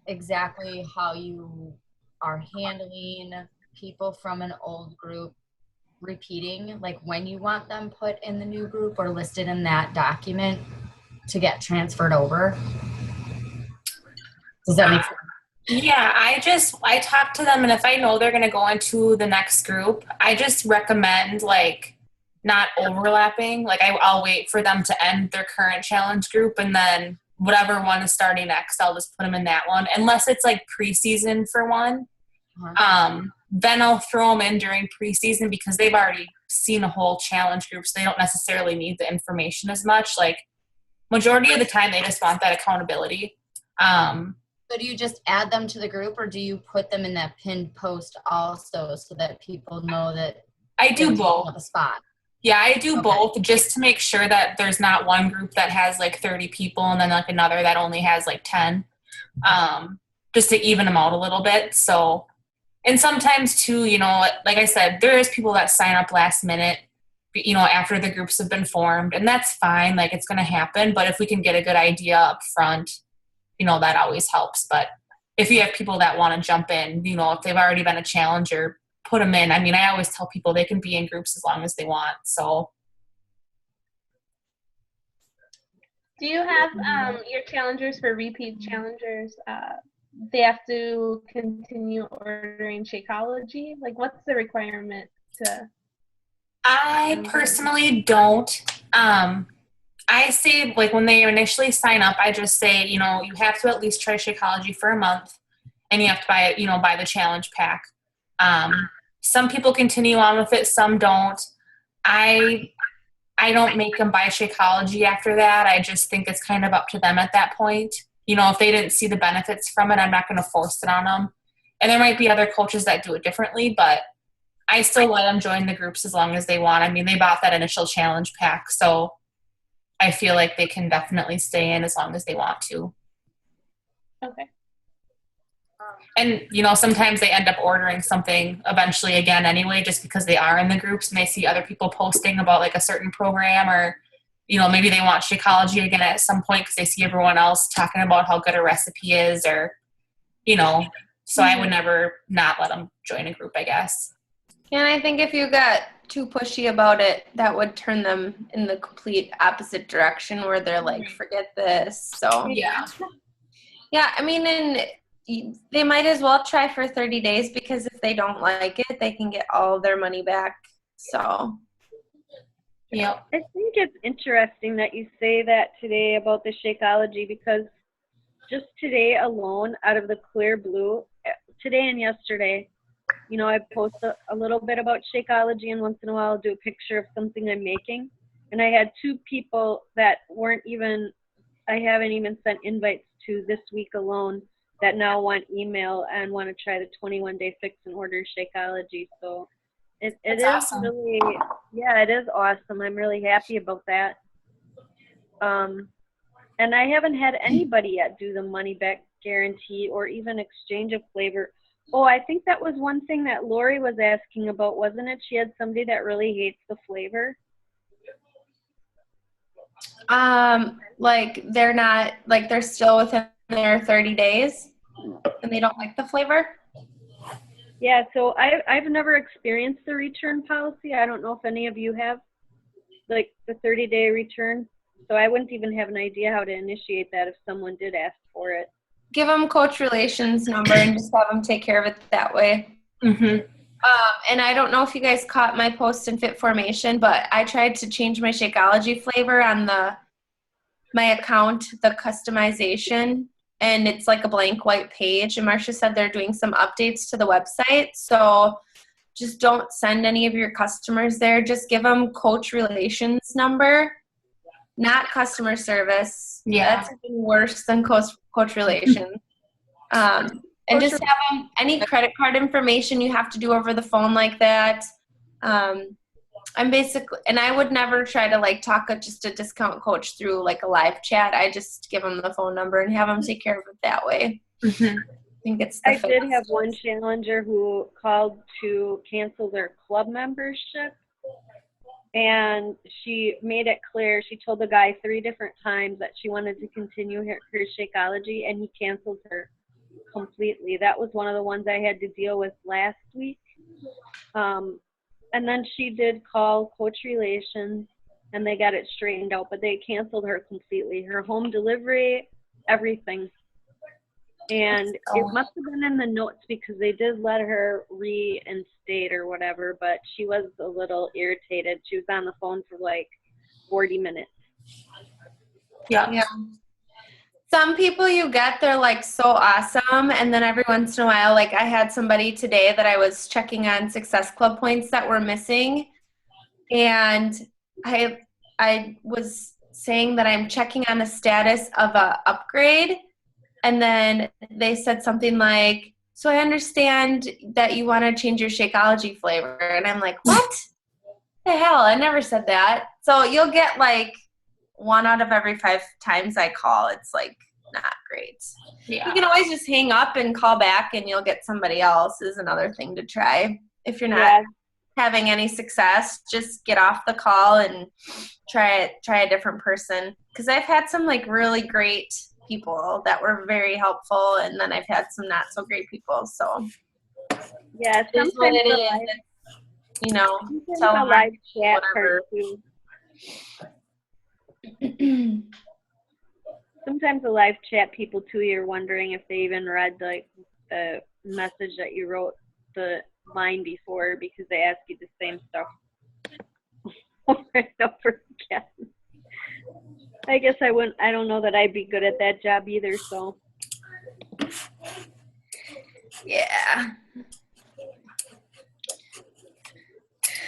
exactly how you are handling people from an old group repeating, like when you want them put in the new group or listed in that document to get transferred over. Does that make sense? Yeah, I talk to them, and if I know they're going to go into the next group, I just recommend like not overlapping. Like I'll wait for them to end their current challenge group, and then whatever one is starting next, I'll just put them in that one. Unless it's like preseason for one, then I'll throw them in during preseason because they've already seen a whole challenge group, so they don't necessarily need the information as much. Like majority of the time, they just want that accountability. So do you just add them to the group, or do you put them in that pinned post also so that people know that I do there's both. a spot? Yeah, I do Okay. both just to make sure that there's not one group that has like 30 people and then like another that only has like 10. Just to even them out a little bit. So, and sometimes too, you know, like I said, there is people that sign up last minute, you know, after the groups have been formed, and that's fine. Like it's going to happen. But if we can get a good idea up front, you know, that always helps. But if you have people that want to jump in, you know, if they've already been a challenger, put them in. I mean, I always tell people they can be in groups as long as they want. So, Do you have your challengers for repeat challengers? They have to continue ordering Shakeology? Like, what's the requirement to? I personally don't. I say, like, when they initially sign up, I just say, you know, you have to at least try Shakeology for a month, and you have to buy it, you know, buy the challenge pack. Some people continue on with it, some don't. I don't make them buy Shakeology after that. I just think it's kind of up to them at that point. You know, if they didn't see the benefits from it, I'm not going to force it on them. And there might be other coaches that do it differently, but I still let them join the groups as long as they want. I mean, they bought that initial challenge pack, so I feel like they can definitely stay in as long as they want to. Okay. And, you know, sometimes they end up ordering something eventually again anyway, just because they are in the groups and they see other people posting about like a certain program, or, you know, maybe they want Shakeology again at some point because they see everyone else talking about how good a recipe is, or, you know, so I would never not let them join a group, I guess. And I think if you got too pushy about it, that would turn them in the complete opposite direction where they're like, forget this. So, Yeah. yeah, I mean, and they might as well try for 30 days because if they don't like it, they can get all their money back. So, Yeah. I think it's interesting that you say that today about the Shakeology, because just today alone, out of the clear blue, today and yesterday, you know, I post a little bit about Shakeology, and once in a while I'll do a picture of something I'm making. And I had 2 people that I haven't even sent invites to this week alone, that now want email and want to try the 21-day fix and order Shakeology. So it is awesome. really, yeah, it is awesome. I'm really happy about that. And I haven't had anybody yet do the money back guarantee or even exchange of flavor. Oh, I think that was one thing that Lori was asking about, wasn't it? She had somebody that really hates the flavor. like they're not, like they're still within their 30 days and they don't like the flavor. Yeah, so I've never experienced the return policy. I don't know if any of you have, like the 30-day return. So I wouldn't even have an idea how to initiate that if someone did ask for it. Give them coach relations number and just have them take care of it that way. Mm-hmm. And I don't know if you guys caught my post in Fit Formation, but I tried to change my Shakeology flavor on my account, the customization, and it's like a blank white page. And Marcia said they're doing some updates to the website. So just don't send any of your customers there. Just give them coach relations number, not customer service. Yeah. That's even worse than coach relations. And just have them, any credit card information you have to do over the phone like that. I'm basically, and I would never try to like talk just a discount coach through like a live chat. I just give them the phone number and have them take care of it that way. Mm-hmm. I think it's the I did have fastest. one challenger who called to cancel their club membership, and she made it clear. She told the guy 3 different times that she wanted to continue her Shakeology, and he canceled her completely. That was one of the ones I had to deal with last week. And then she did call Coach Relations, and they got it straightened out, but they canceled her completely. Her home delivery, everything. And it must have been in the notes because they did let her reinstate or whatever, but she was a little irritated. She was on the phone for like 40 minutes. Yeah. Some people you get, they're like so awesome. And then every once in a while, like I had somebody today that I was checking on Success Club points that were missing. And I was saying that I'm checking on the status of a upgrade. And then they said something like, so I understand that you want to change your Shakeology flavor. And I'm like, what the hell? I never said that. So you'll get like 1 out of every 5 times I call. It's like not great. Yeah. You can always just hang up and call back and you'll get somebody else is another thing to try. If you're not Yeah. having any success, just get off the call and try a different person. Because I've had some like really great people that were very helpful, and then I've had some not so great people. So Yeah, it is what sometimes it the is. live, You know, sometimes tell the them live chat whatever. part too. Sometimes the live chat people too, you're wondering if they even read like the message that you wrote the line before, because they ask you the same stuff over and over again. I guess I don't know that I'd be good at that job either, so. Yeah.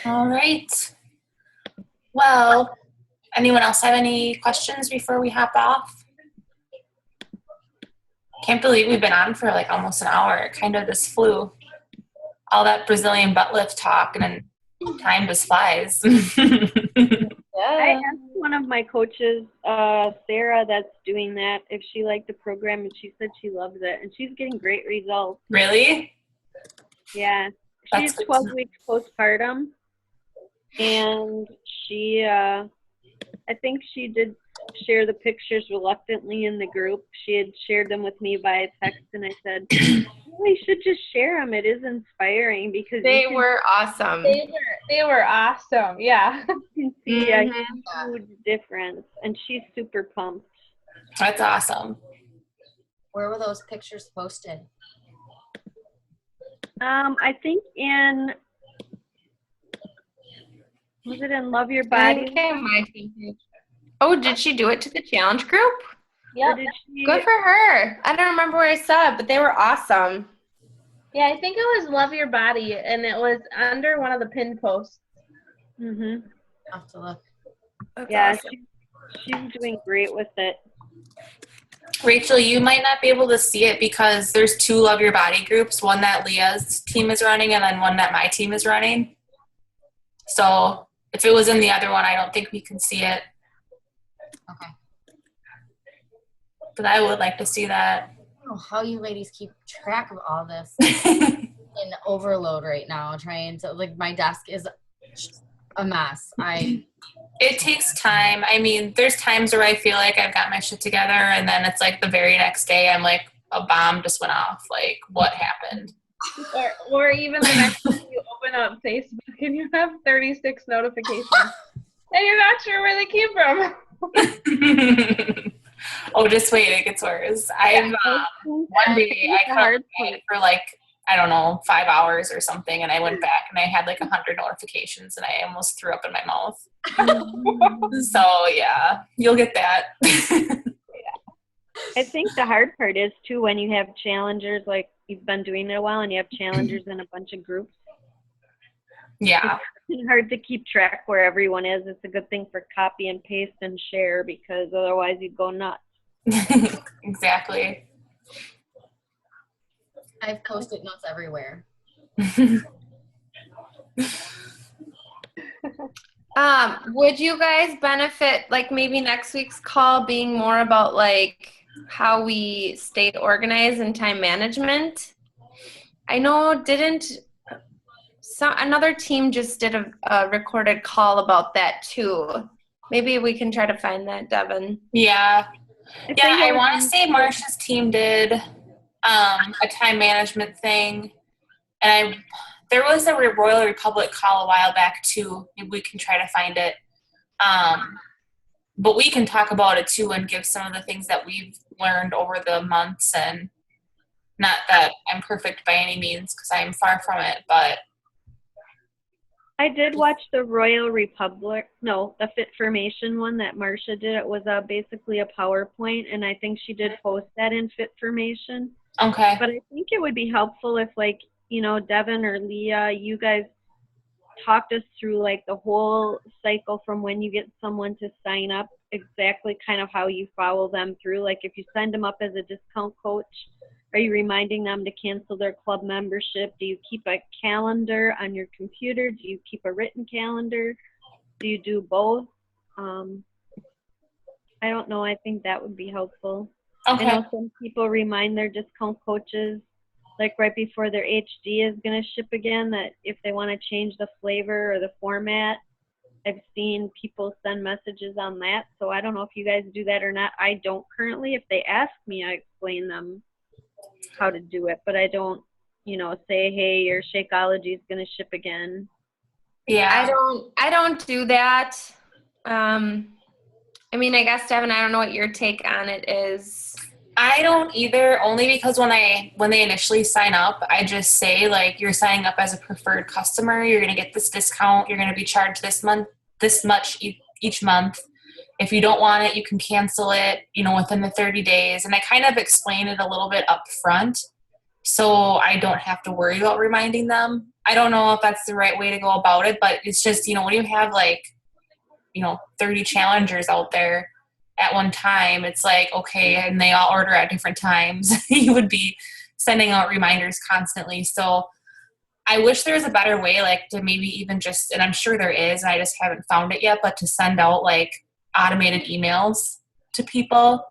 All right. Well, anyone else have any questions before we hop off? Can't believe we've been on for like almost an hour. Kind of this flew. All that Brazilian butt lift talk, and then time just flies. I asked one of my coaches, Sarah, that's doing that, if she liked the program, and she said she loves it, and she's getting great results. Really? Yeah, That's she's good to 12 know. weeks postpartum, and she, I think she did share the pictures reluctantly in the group. She had shared them with me via text, and I said, "We should just share them. It is inspiring because They you can were awesome. They were awesome. Yeah. see a Mhm. huge difference," and she's super pumped. That's awesome. Where were those pictures posted? I think was it in Love Your I Body? think I might be. Oh, did she do it to the challenge group? Or Yep. did she? Good for her. I don't remember where I saw it, but they were awesome. Yeah, I think it was Love Your Body, and it was under one of the pinned posts. Mm-hmm. I'll have to look. That's Yeah, awesome. she's doing great with it. Rachel, you might not be able to see it because there's 2 Love Your Body groups, one that Leah's team is running and then one that my team is running. So if it was in the other one, I don't think we can see it. Okay. But I would like to see that. I don't know how you ladies keep track of all this in overload right now, trying to, like, my desk is a mess. It takes time. I mean, there's times where I feel like I've got my shit together, and then it's like the very next day I'm like, a bomb just went off. Like, what happened? Or even the next time you open up Facebook and you have 36 notifications. And you're not sure where they came from. Oh, just wait, it gets worse. I've one day I covered it for like, I don't know, 5 hours or something, and I went back and I had like 100 notifications, and I almost threw up in my mouth. So yeah, you'll get that. I think the hard part is too when you have challengers, like you've been doing it a while and you have challengers in a bunch of groups. Yeah. It's hard to keep track where everyone is. It's a good thing for copy and paste and share, because otherwise you'd go nuts. Exactly. I have Post-it notes everywhere. Would you guys benefit, like maybe next week's call being more about like how we stay organized and time management? I know another team just did a recorded call about that too. Maybe we can try to find that, Devin. Yeah. think Yeah, it I would want be- to say Marsha's team did a time management thing. And there was a Royal Republic call a while back too. Maybe we can try to find it. But we can talk about it too and give some of the things that we've learned over the months. And not that I'm perfect by any means, because I'm far from it, but I did watch the Royal Republic, no, the Fitformation one that Marcia did. It was basically a PowerPoint, and I think she did post that in Fitformation. okay. But I think it would be helpful if, like, you know, Devin or Leah, you guys talked us through like the whole cycle from when you get someone to sign up, exactly kind of how you follow them through. Like if you send them up as a discount coach, are you reminding them to cancel their club membership? Do you keep a calendar on your computer? Do you keep a written calendar? Do you do both? I don't know. I think that would be helpful. Okay. I know some people remind their discount coaches, like right before their HD is going to ship again, that if they want to change the flavor or the format. I've seen people send messages on that. So I don't know if you guys do that or not. I don't currently. If they ask me, I explain them how to do it. But I don't, say, hey, your Shakeology is going to ship again. Yeah. I don't do that. I mean, I guess, Devin, I don't know what your take on it is. I don't either, only because when they initially sign up, I just say like, you're signing up as a preferred customer. You're going to get this discount. You're going to be charged this much each month. If you don't want it, you can cancel it, within the 30 days. And I kind of explain it a little bit up front, so I don't have to worry about reminding them. I don't know if that's the right way to go about it, but it's just, when you have like, 30 challengers out there at one time, it's like, okay, and they all order at different times. You would be sending out reminders constantly. So I wish there was a better way, like to maybe even just, and I'm sure there is, and I just haven't found it yet, but to send out like automated emails to people.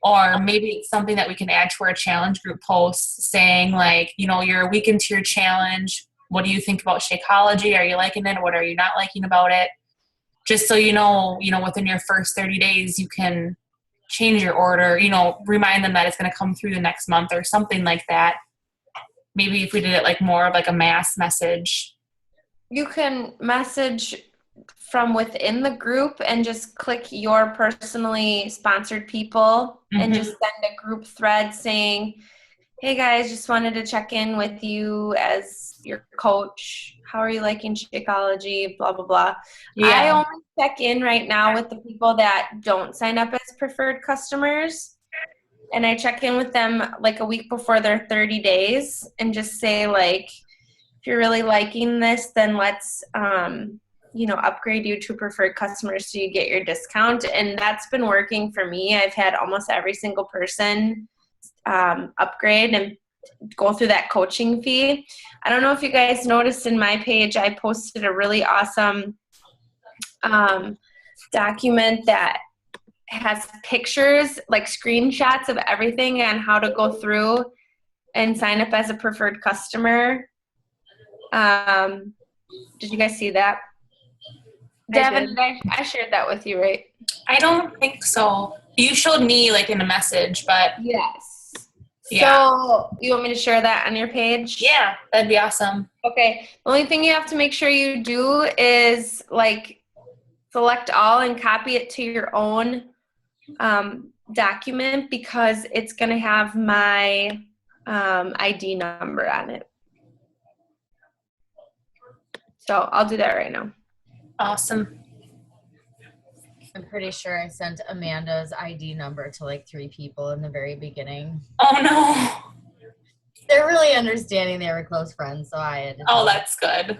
Or maybe it's something that we can add to our challenge group posts saying like, you're a week into your challenge. What do you think about Shakeology? Are you liking it? What are you not liking about it? Just so within your first 30 days, you can change your order, remind them that it's going to come through the next month or something like that. Maybe if we did it like more of like a mass message. You can message from within the group and just click your personally sponsored people and just send a group thread saying, hey guys, just wanted to check in with you as your coach. How are you liking Shakeology? Blah, blah, blah. Yeah. I only check in right now with the people that don't sign up as preferred customers. And I check in with them like a week before their 30 days and just say like, if you're really liking this, then let's, upgrade you to preferred customers so you get your discount. And that's been working for me. I've had almost every single person upgrade and go through that coaching fee. I don't know if you guys noticed in my page, I posted a really awesome document that has pictures, like screenshots of everything and how to go through and sign up as a preferred customer. Did you guys see that? Devin, I shared that with you, right? I don't think so. You showed me like in a message, but yes. Yeah. So you want me to share that on your page? Yeah, that'd be awesome. Okay. The only thing you have to make sure you do is like select all and copy it to your own document because it's going to have my ID number on it. So I'll do that right now. Awesome. I'm pretty sure I sent Amanda's ID number to like 3 people in the very beginning. Oh no. They're really understanding they were close friends, so I had to Oh, that's good.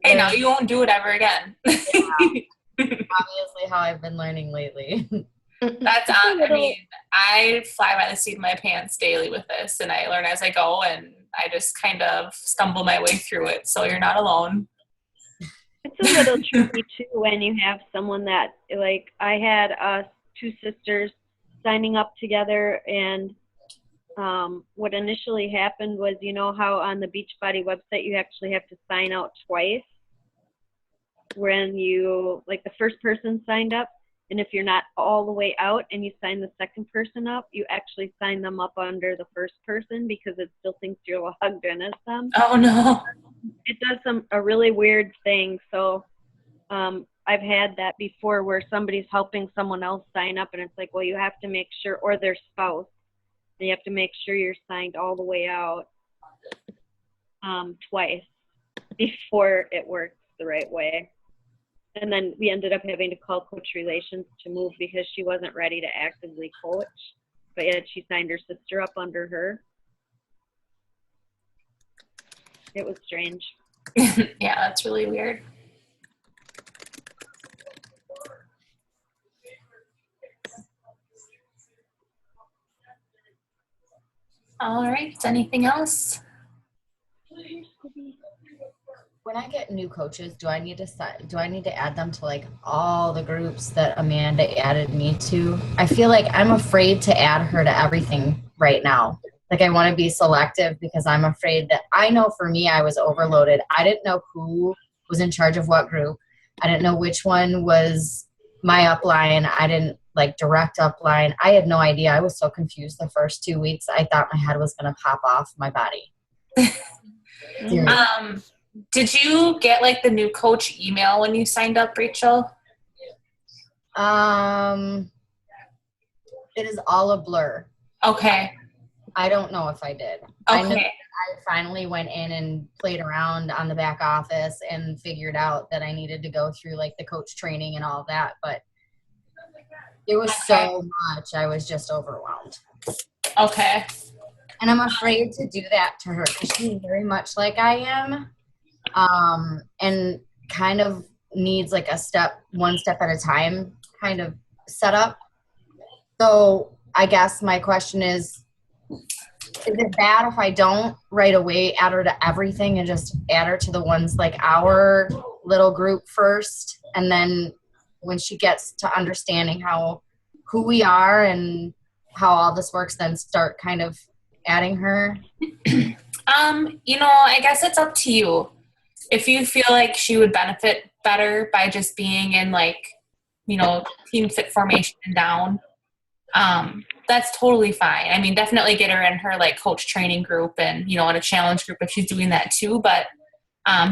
Hey, now you won't do it ever again. obviously how I've been learning lately. That's I mean, I fly by the seat of my pants daily with this, and I learn as I go, and I just kind of stumble my way through it. So you're not alone. It's a little tricky too when you have someone that, like, I had 2 sisters signing up together, and what initially happened was, how on the Beachbody website you actually have to sign out twice. When you, like, the first person signed up, and if you're not all the way out and you sign the second person up, you actually sign them up under the first person because it still thinks you're logged in as them. Oh no. It does a really weird thing. So I've had that before where somebody's helping someone else sign up, and it's like, well, you have to make sure, or their spouse, and you have to make sure you're signed all the way out twice before it works the right way. And then we ended up having to call Coach Relations to move because she wasn't ready to actively coach, but yet she signed her sister up under her. It was strange. Yeah, that's really weird. All right. Anything else? When I get new coaches, do I need to add them to like all the groups that Amanda added me to? I feel like I'm afraid to add her to everything right now. Like I want to be selective because I'm afraid that I know for me I was overloaded. I didn't know who was in charge of what group. I didn't know which one was my upline. I didn't like direct upline. I had no idea. I was so confused the first 2 weeks. I thought my head was going to pop off my body. Seriously. Did you get like the new coach email when you signed up, Rachel? It is all a blur. Okay. I don't know if I did. I know Okay. I finally went in and played around on the back office and figured out that I needed to go through like the coach training and all that, but it was so much. I was just overwhelmed. Okay. And I'm afraid to do that to her because she's very much like I am. And kind of needs like one step at a time kind of setup. So I guess my question is it bad if I don't right away add her to everything and just add her to the ones like our little group first? And then when she gets to understanding who we are and how all this works, then start kind of adding her? I guess it's up to you. If you feel like she would benefit better by just being in like, team fit formation and down, that's totally fine. I mean, definitely get her in her like coach training group and, in a challenge group if she's doing that too. But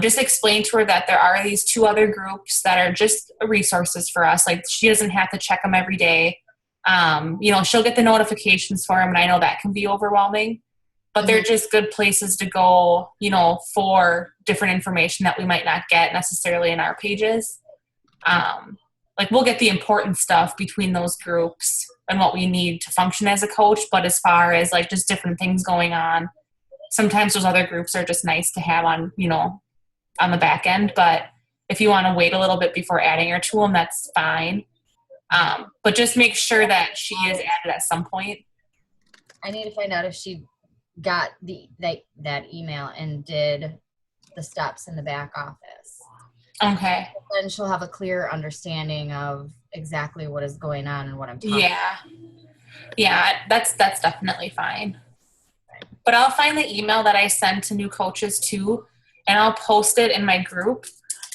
just explain to her that there are these 2 other groups that are just resources for us. Like she doesn't have to check them every day. She'll get the notifications for them, and I know that can be overwhelming. But they're just good places to go, for different information that we might not get necessarily in our pages. Like we'll get the important stuff between those groups and what we need to function as a coach. But as far as like just different things going on, sometimes those other groups are just nice to have on, on the back end. But if you want to wait a little bit before adding her to them, that's fine. But just make sure that she is added at some point. I need to find out if she got that email and did the steps in the back office. Okay. Then she'll have a clear understanding of exactly what is going on and what I'm talking about. Yeah, that's definitely fine. But I'll find the email that I sent to new coaches too, and I'll post it in my group.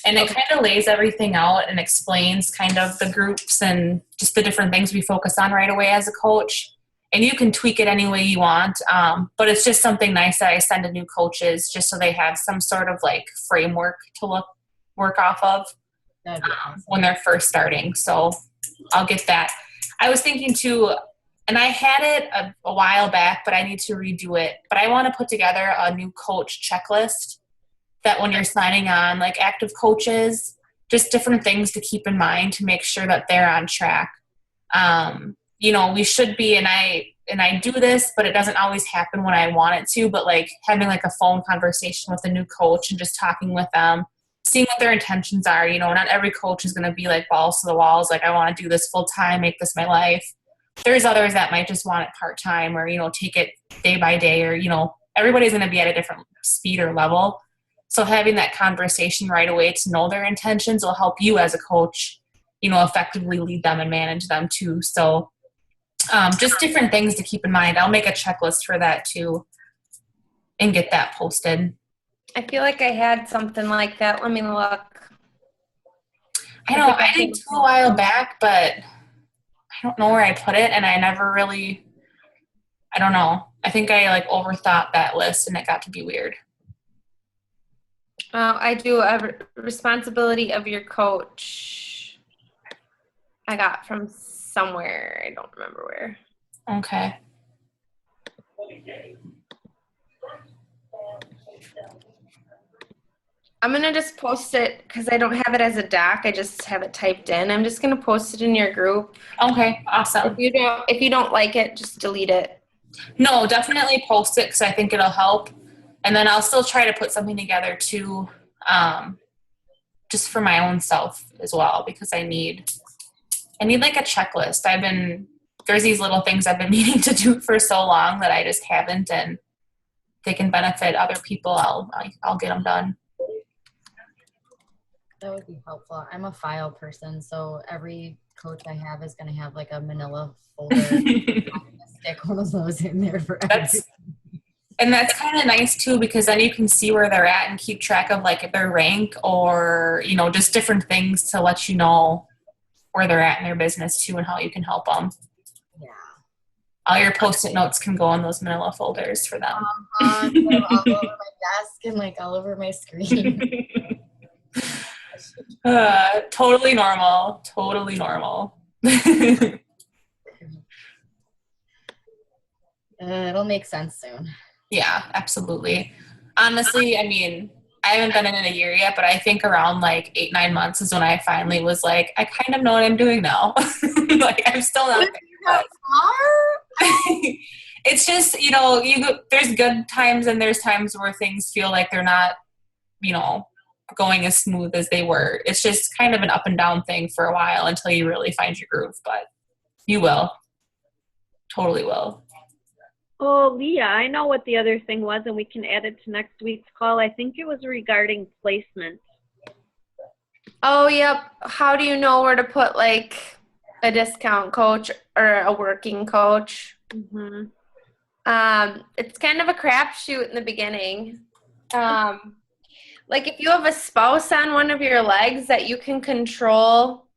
And it kind of lays everything out and explains kind of the groups and just the different things we focus on right away as a coach. And you can tweak it any way you want. But it's just something nice that I send to new coaches just so they have some sort of like framework to work off of when they're first starting. So I'll get that. I was thinking too, and I had it a while back, but I need to redo it. But I want to put together a new coach checklist that when you're signing on, like active coaches, just different things to keep in mind to make sure that they're on track. We should be, and I do this, but it doesn't always happen when I want it to, but like having like a phone conversation with a new coach and just talking with them, seeing what their intentions are. Not every coach is going to be like balls to the walls. Like I want to do this full time, make this my life. There's others that might just want it part-time or, take it day by day or, everybody's going to be at a different speed or level. So having that conversation right away to know their intentions will help you as a coach, effectively lead them and manage them too. So just different things to keep in mind. I'll make a checklist for that too and get that posted. I feel like I had something like that. Let me look. I know I did too a while back, but I don't know where I put it, and I never really, I don't know. I think I like overthought that list and it got to be weird. I do a responsibility of your coach. I got from somewhere. I don't remember where. Okay. I'm going to just post it because I don't have it as a doc. I just have it typed in. I'm just going to post it in your group. Okay, awesome. If you don't like it, just delete it. No, definitely post it because I think it'll help. And then I'll still try to put something together too, just for my own self as well, because I need like a checklist. There's these little things I've been meaning to do for so long that I just haven't, and they can benefit other people. I'll get them done. That would be helpful. I'm a file person, so every coach I have is going to have like a manila folder. I'm gonna stick one of those in there for everything. And that's kind of nice too, because then you can see where they're at and keep track of like their rank or, you know, just different things to let you know where they're at in their business too and how you can help them. Yeah. All your Post-it notes can go in those manila folders for them. All over my desk and like all over my screen. Totally normal. Totally normal. It'll make sense soon. Yeah, absolutely. Honestly, I mean, I haven't been in it a year yet, but I think around like 8-9 months is when I finally was like, I kind of know what I'm doing now. Like, I'm still not there, but it's just, you know, there's good times and there's times where things feel like they're not, you know, going as smooth as they were. It's just kind of an up and down thing for a while until you really find your groove, but you will. Totally will. Oh, Leah, I know what the other thing was, and we can add it to next week's call. I think it was regarding placement. Oh, yep. How do you know where to put like a discount coach or a working coach? Mm-hmm. It's kind of a crapshoot in the beginning. Like if you have a spouse on one of your legs that you can control,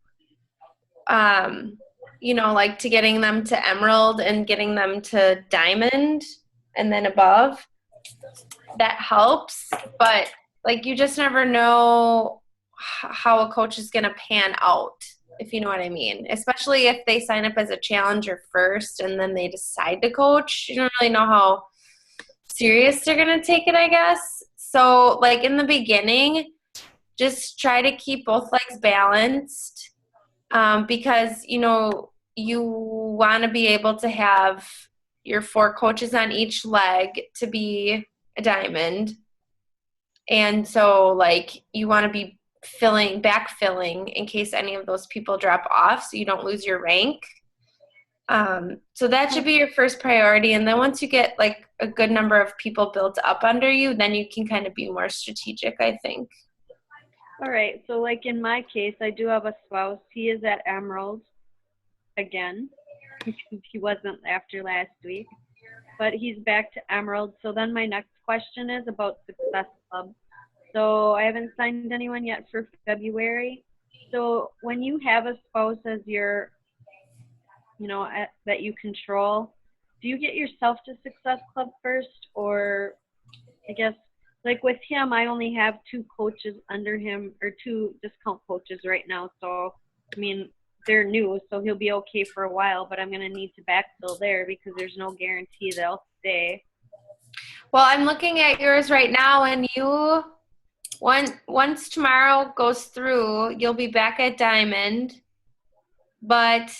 you know, like to getting them to emerald and getting them to diamond and then above, that helps. But like you just never know how a coach is going to pan out, if you know what I mean. Especially if they sign up as a challenger first and then they decide to coach. You don't really know how serious they're going to take it, I guess. So like in the beginning, just try to keep both legs balanced. Because, you know, you want to be able to have your 4 coaches on each leg to be a diamond. And so, like, you want to be backfilling in case any of those people drop off so you don't lose your rank. So that should be your first priority. And then once you get, like, a good number of people built up under you, then you can kind of be more strategic, I think. All right, so like in my case, I do have a spouse. He is at Emerald again. He wasn't after last week, but he's back to Emerald. So then my next question is about Success Club. So I haven't signed anyone yet for February. So when you have a spouse as your, you know, that you control, do you get yourself to Success Club first? Or I guess, like with him, I only have 2 coaches under him, or 2 discount coaches right now. So, I mean, they're new, so he'll be okay for a while, but I'm going to need to backfill there because there's no guarantee they'll stay. Well, I'm looking at yours right now, and you, once tomorrow goes through, you'll be back at Diamond, but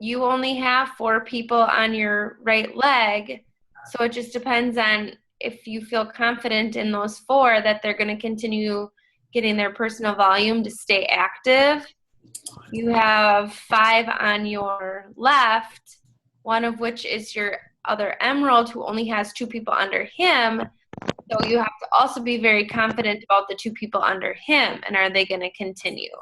you only have 4 people on your right leg, so it just depends on if you feel confident in those 4 that they're going to continue getting their personal volume to stay active. You have 5 on your left, one of which is your other Emerald who only has 2 people under him. So you have to also be very confident about the 2 people under him, and are they going to continue?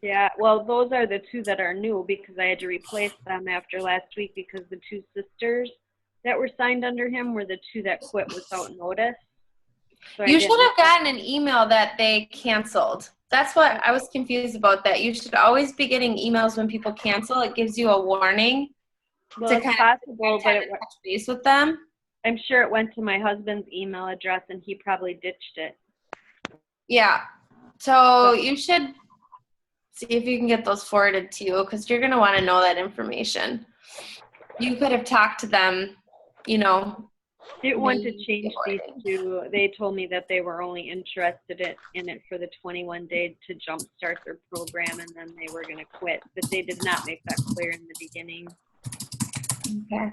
Yeah, well, those are the 2 that are new because I had to replace them after last week because the 2 sisters that were signed under him were the 2 that quit without notice. So you should have gotten an email that they canceled. That's what I was confused about. That you should always be getting emails when people cancel. It gives you a warning Well, to it's kind possible, of but touch base with them. I'm sure it went to my husband's email address and he probably ditched it. Yeah. So you should see if you can get those forwarded to you because you're going to want to know that information. You could have talked to them, you know. It wanted to change these 2. They told me that they were only interested in it for the 21 days to jumpstart their program, and then they were going to quit. But they did not make that clear in the beginning. Okay.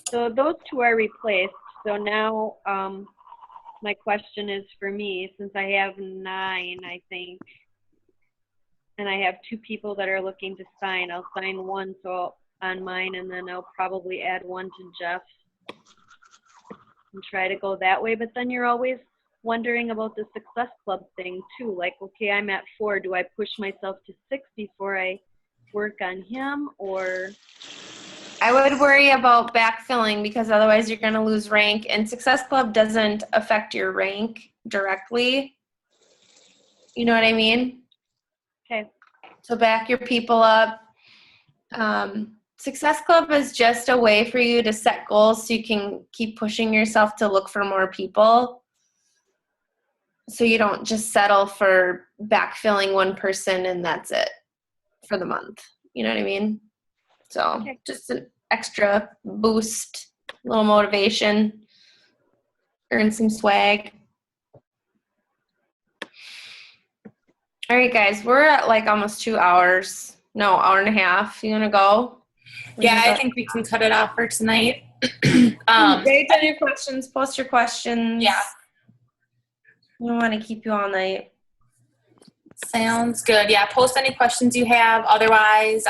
So those two are replaced. So now my question is for me, since I have 9, I think, and I have 2 people that are looking to sign. I'll sign 1 on mine, and then I'll probably add 1 to Jeff and try to go that way. But then you're always wondering about the Success Club thing too. Like, okay, I'm at 4. Do I push myself to 6 before I work on him, or? I would worry about backfilling because otherwise you're going to lose rank. And Success Club doesn't affect your rank directly. You know what I mean? Okay. So back your people up. Success Club is just a way for you to set goals so you can keep pushing yourself to look for more people. So you don't just settle for backfilling one person and that's it for the month. You know what I mean? So just an extra boost, a little motivation, earn some swag. All right, guys, we're at like almost 2 hours. No, hour and a half. You want to go? Yeah, I think we can cut it off for tonight. Write down your questions, post your questions. Yeah. We don't want to keep you all night. Sounds good. Yeah, post any questions you have. Otherwise,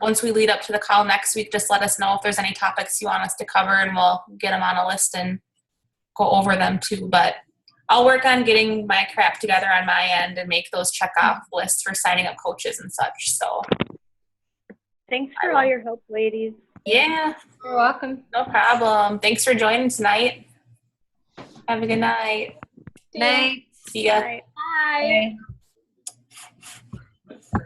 once we lead up to the call next week, just let us know if there's any topics you want us to cover, and we'll get them on a list and go over them too. But I'll work on getting my crap together on my end and make those check-off lists for signing up coaches and such. So Thanks for all your help, ladies. yeah, You're welcome. no problem. Thanks for joining tonight. Have a good night. Night. See ya. Bye. Bye.